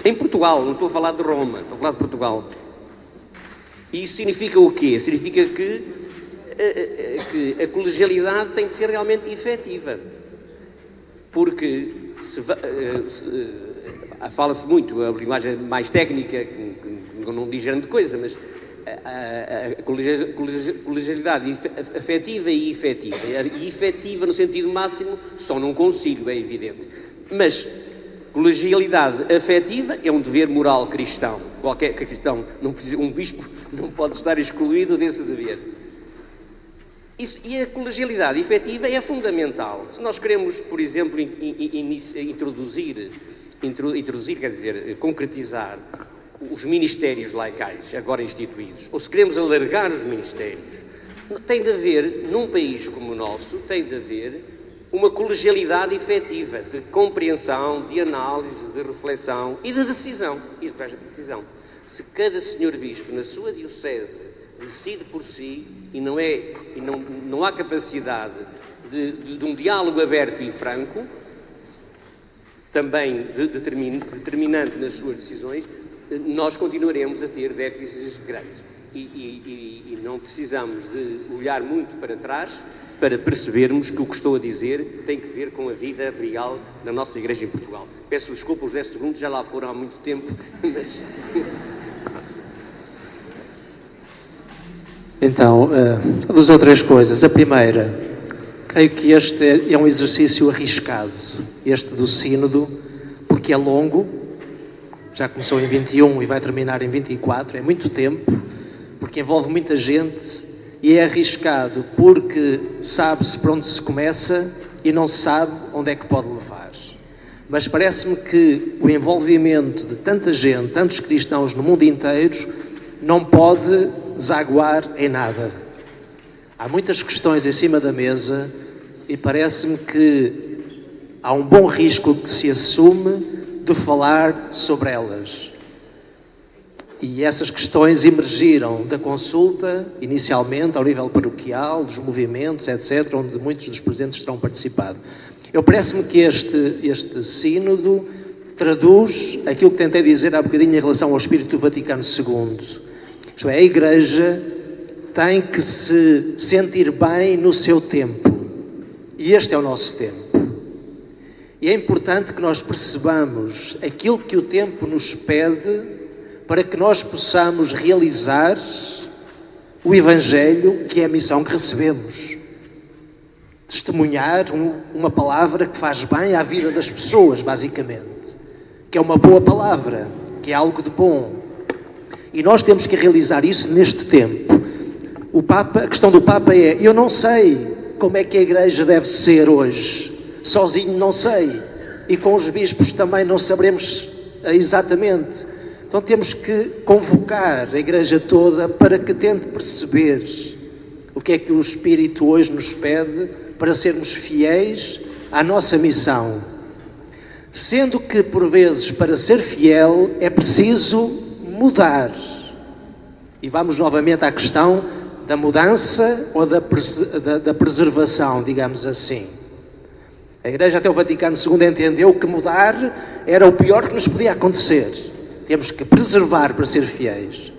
Em Portugal, não estou a falar de Roma, estou a falar de Portugal. E isso significa o quê? Significa que a colegialidade tem de ser realmente efetiva. Porque fala-se muito, a linguagem mais técnica, que não diz grande coisa, mas a colegialidade afetiva e efetiva. E efetiva no sentido máximo só num concílio, é evidente. Mas colegialidade afetiva é um dever moral cristão. Qualquer cristão, um bispo não pode estar excluído desse dever. E a colegialidade efetiva é fundamental. Se nós queremos, por exemplo, quer dizer, concretizar os ministérios laicais agora instituídos, ou se queremos alargar os ministérios, tem de haver, num país como o nosso, tem de haver uma colegialidade efetiva de compreensão, de análise, de reflexão e de decisão. Se cada senhor bispo na sua diocese decide por si e não há capacidade de um diálogo aberto e franco, também determinante nas suas decisões, nós continuaremos a ter déficits grandes. E não precisamos de olhar muito para trás para percebermos que o que estou a dizer tem que ver com a vida real da nossa Igreja em Portugal. Peço desculpa, os 10 segundos já lá foram há muito tempo, mas...
Então, duas ou três coisas. A primeira, creio que este é um exercício arriscado, este do sínodo, porque é longo, já começou em 21 e vai terminar em 24, é muito tempo, porque envolve muita gente e é arriscado porque sabe-se por onde se começa e não se sabe onde é que pode levar. Mas parece-me que o envolvimento de tanta gente, tantos cristãos no mundo inteiro, não pode desaguar em nada. Há muitas questões em cima da mesa e parece-me que há um bom risco que se assume de falar sobre elas. E essas questões emergiram da consulta, inicialmente, ao nível paroquial, dos movimentos, etc., onde muitos dos presentes terão participado. Parece-me que este sínodo traduz aquilo que tentei dizer há bocadinho em relação ao espírito do Vaticano II. Isto é, a Igreja tem que se sentir bem no seu tempo. E este é o nosso tempo. E é importante que nós percebamos aquilo que o tempo nos pede para que nós possamos realizar o Evangelho, que é a missão que recebemos. Testemunhar uma palavra que faz bem à vida das pessoas, basicamente. Que é uma boa palavra, que é algo de bom. E nós temos que realizar isso neste tempo. A questão do Papa é, eu não sei como é que a Igreja deve ser hoje. Sozinho não sei. E com os bispos também não saberemos exatamente. Então temos que convocar a Igreja toda para que tente perceber o que é que o Espírito hoje nos pede para sermos fiéis à nossa missão. Sendo que, por vezes, para ser fiel é preciso mudar. E vamos novamente à questão da mudança ou da preservação, digamos assim. A Igreja até o Vaticano II entendeu que mudar era o pior que nos podia acontecer. Temos que preservar para ser fiéis.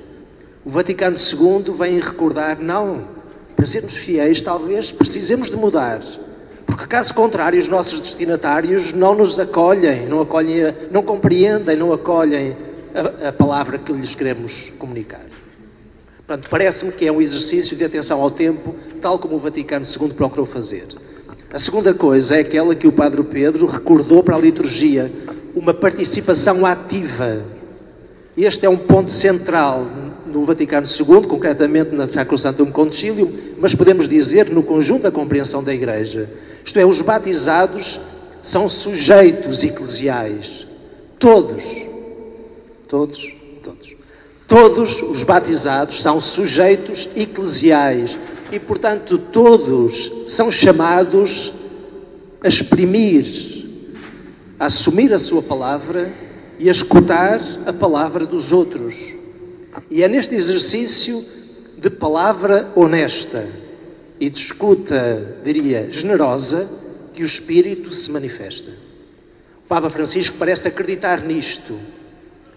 O Vaticano II vem recordar, não, para sermos fiéis talvez precisemos de mudar. Porque caso contrário os nossos destinatários não nos acolhem, não compreendem, não acolhem a palavra que lhes queremos comunicar. Portanto, parece-me que é um exercício de atenção ao tempo, tal como o Vaticano II procurou fazer. A segunda coisa é aquela que o Padre Pedro recordou para a liturgia, uma participação ativa. Este é um ponto central no Vaticano II, concretamente na Sacrosanctum Concilium, mas podemos dizer no conjunto da compreensão da Igreja. Isto é, os batizados são sujeitos eclesiais. Todos os batizados são sujeitos eclesiais e, portanto, todos são chamados a exprimir, a assumir a sua palavra e a escutar a palavra dos outros. E é neste exercício de palavra honesta e de escuta, diria, generosa, que o Espírito se manifesta. O Papa Francisco parece acreditar nisto.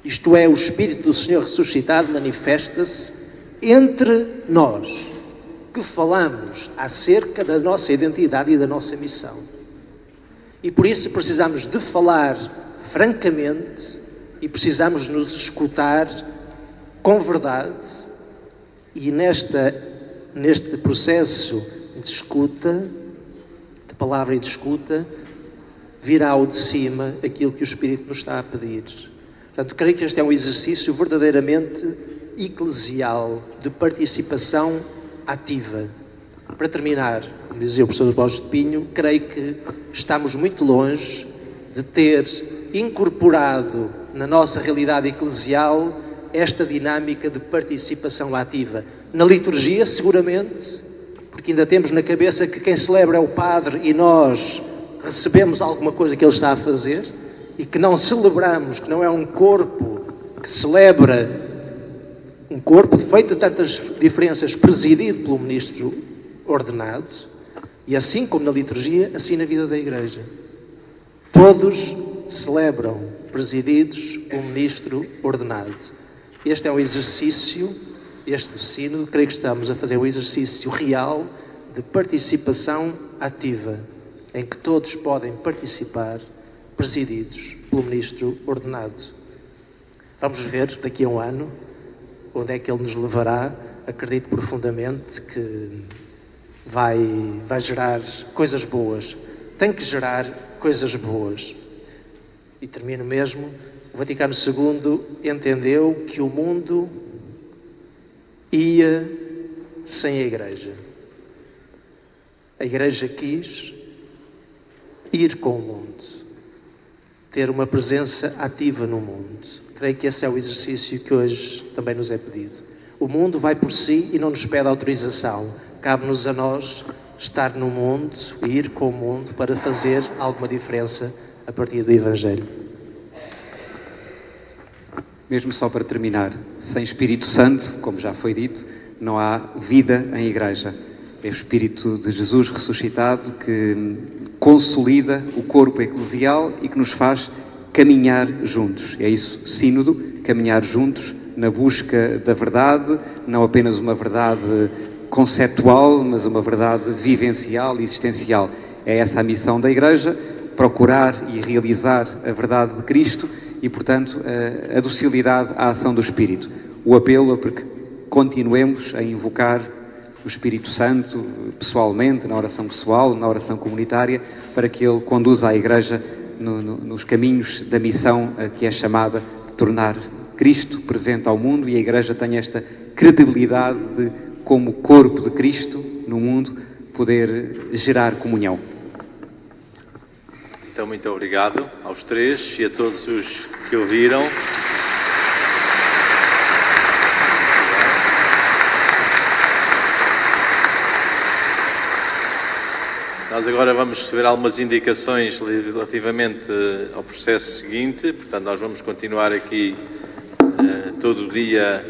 Isto é, o Espírito do Senhor ressuscitado manifesta-se entre nós, que falamos acerca da nossa identidade e da nossa missão. E por isso precisamos de falar francamente e precisamos nos escutar com verdade e neste processo de escuta, de palavra e de escuta, virá ao de cima aquilo que o Espírito nos está a pedir. Portanto, creio que este é um exercício verdadeiramente eclesial, de participação ativa. Para terminar, como dizia o professor Borges de Pinho, creio que estamos muito longe de ter incorporado na nossa realidade eclesial esta dinâmica de participação ativa. Na liturgia, seguramente, porque ainda temos na cabeça que quem celebra é o Padre e nós recebemos alguma coisa que ele está a fazer e que não celebramos, que não é um corpo que celebra, um corpo feito de tantas diferenças, presidido pelo ministro ordenado, e assim como na liturgia, assim na vida da Igreja. Todos celebram, presididos pelo ministro ordenado. Este é um exercício, este do Sínodo, creio que estamos a fazer um exercício real de participação ativa, em que todos podem participar, presididos pelo ministro ordenado. Vamos ver daqui a um ano onde é que ele nos levará. Acredito profundamente que vai gerar coisas boas. Tem que gerar coisas boas. E termino mesmo. O Vaticano II entendeu que o mundo ia sem a Igreja. A Igreja quis ir com o mundo, ter uma presença ativa no mundo. Creio que esse é o exercício que hoje também nos é pedido. O mundo vai por si e não nos pede autorização. Cabe-nos a nós estar no mundo, ir com o mundo para fazer alguma diferença a partir do Evangelho.
Mesmo só para terminar, sem Espírito Santo, como já foi dito, não há vida em Igreja. É o Espírito de Jesus ressuscitado que consolida o corpo eclesial e que nos faz caminhar juntos. É isso, Sínodo, caminhar juntos na busca da verdade, não apenas uma verdade conceptual, mas uma verdade vivencial e existencial. É essa a missão da Igreja, procurar e realizar a verdade de Cristo e, portanto, a docilidade à ação do Espírito. O apelo a que continuemos a invocar o Espírito Santo pessoalmente, na oração pessoal, na oração comunitária, para que Ele conduza a Igreja nos caminhos da missão que é chamada de tornar Cristo presente ao mundo, e a Igreja tem esta credibilidade de, como corpo de Cristo no mundo, poder gerar comunhão.
Então, muito obrigado aos três e a todos os que ouviram. Nós agora vamos receber algumas indicações relativamente ao processo seguinte. Portanto, nós vamos continuar aqui todo o dia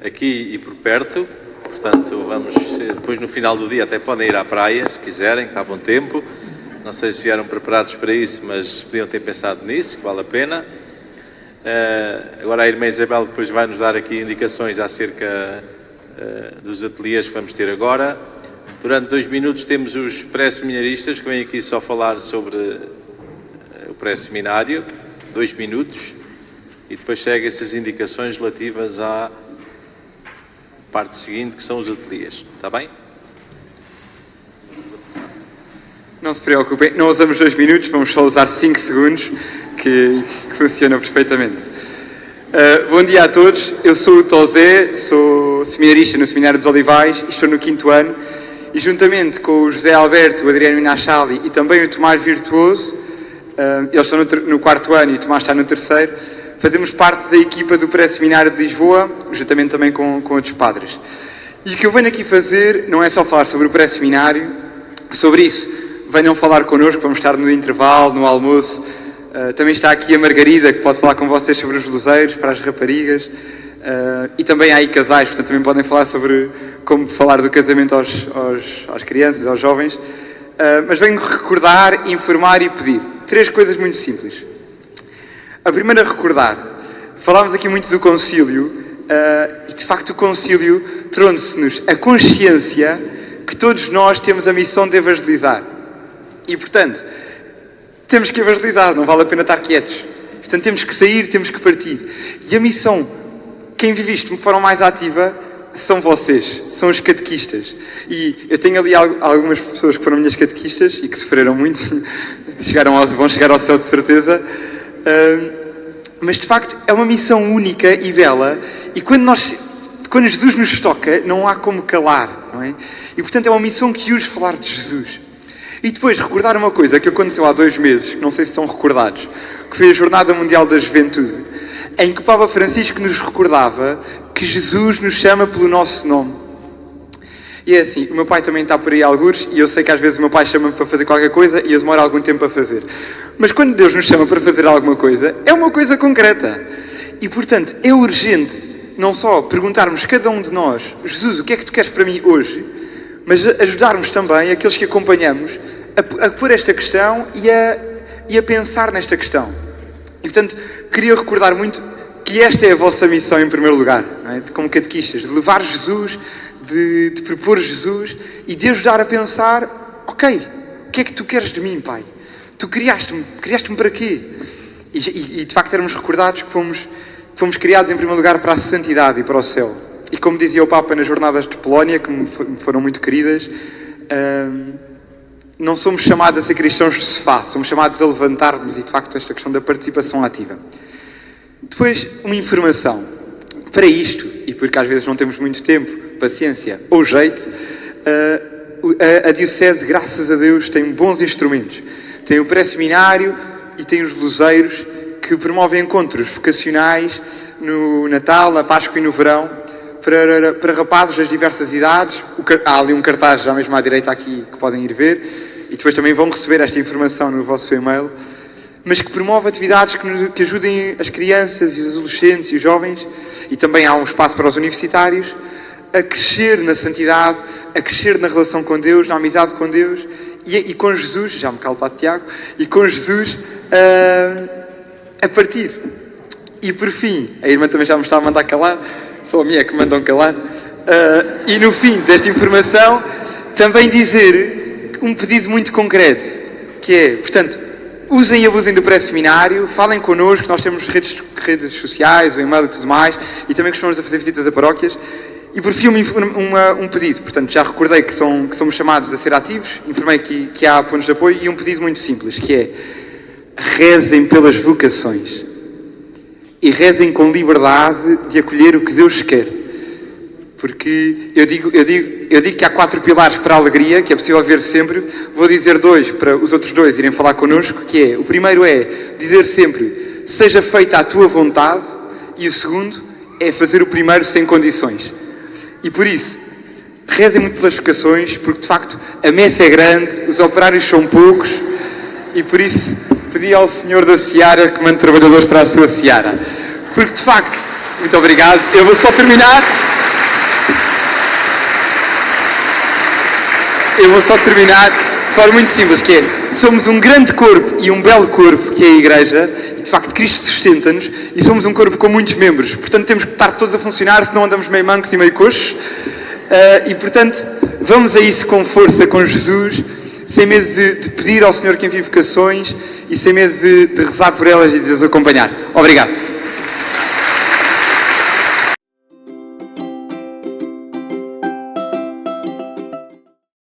aqui e por perto. Portanto, vamos depois no final do dia até podem ir à praia, se quiserem, que está bom tempo. Não sei se vieram preparados para isso, mas podiam ter pensado nisso, que vale a pena. Agora a irmã Isabel depois vai nos dar aqui indicações acerca dos ateliês que vamos ter agora. Durante 2 minutos temos os pré-seminaristas que vêm aqui só falar sobre o pré-seminário, 2 minutos, e depois seguem essas indicações relativas à parte seguinte, que são os ateliês. Está bem?
Não se preocupem, não usamos 2 minutos, vamos só usar 5 segundos, que funciona perfeitamente. Bom dia a todos, eu sou o Tosé, sou seminarista no Seminário dos Olivais e estou no 5º ano. E juntamente com o José Alberto, o Adriano Minachali e também o Tomás Virtuoso, eles estão no 4º ano e o Tomás está no 3º, fazemos parte da equipa do pré-seminário de Lisboa, juntamente também com outros padres. E o que eu venho aqui fazer não é só falar sobre o pré-seminário, sobre isso venham falar connosco, vamos estar no intervalo, no almoço. Também está aqui a Margarida, que pode falar com vocês sobre os luzeiros, para as raparigas. E também há aí casais, portanto também podem falar sobre como falar do casamento às crianças, aos jovens. Mas venho recordar, informar e pedir 3 coisas muito simples. A primeira, recordar. Falámos aqui muito do concílio e de facto o concílio trouxe-nos a consciência que todos nós temos a missão de evangelizar. E portanto, temos que evangelizar, não vale a pena estar quietos. Portanto, temos que sair, temos que partir. E a missão, quem vive isto de forma mais ativa, são vocês, são os catequistas. E eu tenho ali algumas pessoas que foram minhas catequistas e que sofreram muito, vão chegar ao céu de certeza. Mas de facto é uma missão única e bela, e quando Jesus nos toca, não há como calar, não é? E portanto é uma missão que urge falar de Jesus. E depois recordar uma coisa que aconteceu há 2 meses, que não sei se estão recordados, que foi a Jornada Mundial da Juventude, em que o Papa Francisco nos recordava que Jesus nos chama pelo nosso nome. E é assim, o meu pai também está por aí a algures, e eu sei que às vezes o meu pai chama-me para fazer qualquer coisa e eu demoro algum tempo a fazer. Mas quando Deus nos chama para fazer alguma coisa, é uma coisa concreta. E portanto, é urgente não só perguntarmos cada um de nós, Jesus, o que é que tu queres para mim hoje? Mas ajudarmos também aqueles que acompanhamos a pôr esta questão e a pensar nesta questão. E portanto, queria recordar muito que esta é a vossa missão em primeiro lugar, não é? Como catequistas, de levar Jesus, de propor Jesus e de ajudar a pensar, ok, o que é que tu queres de mim, Pai? Tu criaste-me para quê? E de facto éramos recordados que fomos criados em primeiro lugar para a santidade e para o céu. E como dizia o Papa nas jornadas de Polónia, que me foram muito queridas, não somos chamados a ser cristãos de sofá, somos chamados a levantar-nos, e de facto esta questão da participação ativa. Depois, uma informação. Para isto, e porque às vezes não temos muito tempo, paciência ou jeito, a Diocese, graças a Deus, tem bons instrumentos. Tem o pré-seminário e tem os luzeiros que promovem encontros vocacionais no Natal, na Páscoa e no Verão, para rapazes das diversas idades. Há ali um cartaz já mesmo à direita aqui que podem ir ver, e depois também vão receber esta informação no vosso e-mail, mas que promove atividades que ajudem as crianças e os adolescentes e os jovens, e também há um espaço para os universitários, a crescer na santidade, a crescer na relação com Deus, na amizade com Deus, e com Jesus, já me calo para Tiago, e com Jesus a partir. E por fim, a irmã também já me está a mandar calar, só a minha é que me mandam calar. E no fim desta informação, também dizer um pedido muito concreto, que é, portanto, usem e abusem do pré-seminário, falem connosco, nós temos redes sociais, o e-mail e tudo mais, e também costumamos a fazer visitas a paróquias. E por fim, um pedido, portanto, já recordei que somos chamados a ser ativos, informei que há pontos de apoio, e um pedido muito simples, que é, rezem pelas vocações. E rezem com liberdade de acolher o que Deus quer. Porque eu digo que há 4 pilares para a alegria, que é possível ver sempre. Vou dizer 2 para os outros 2 irem falar connosco, que é, o primeiro é dizer sempre, seja feita a tua vontade, e o segundo é fazer o primeiro sem condições. E por isso, rezem muito pelas vocações, porque de facto a messe é grande, os operários são poucos, e por isso pedi ao Senhor da Seara que mande trabalhadores para a sua Seara. Porque de facto, muito obrigado, eu vou só terminar de forma muito simples, que é, somos um grande corpo e um belo corpo, que é a Igreja, e de facto Cristo sustenta-nos, e somos um corpo com muitos membros, portanto temos que estar todos a funcionar, senão andamos meio mancos e meio coxos, e portanto vamos a isso com força, com Jesus, sem medo de pedir ao Senhor que envie vocações, e sem medo de rezar por elas e de as acompanhar. Obrigado.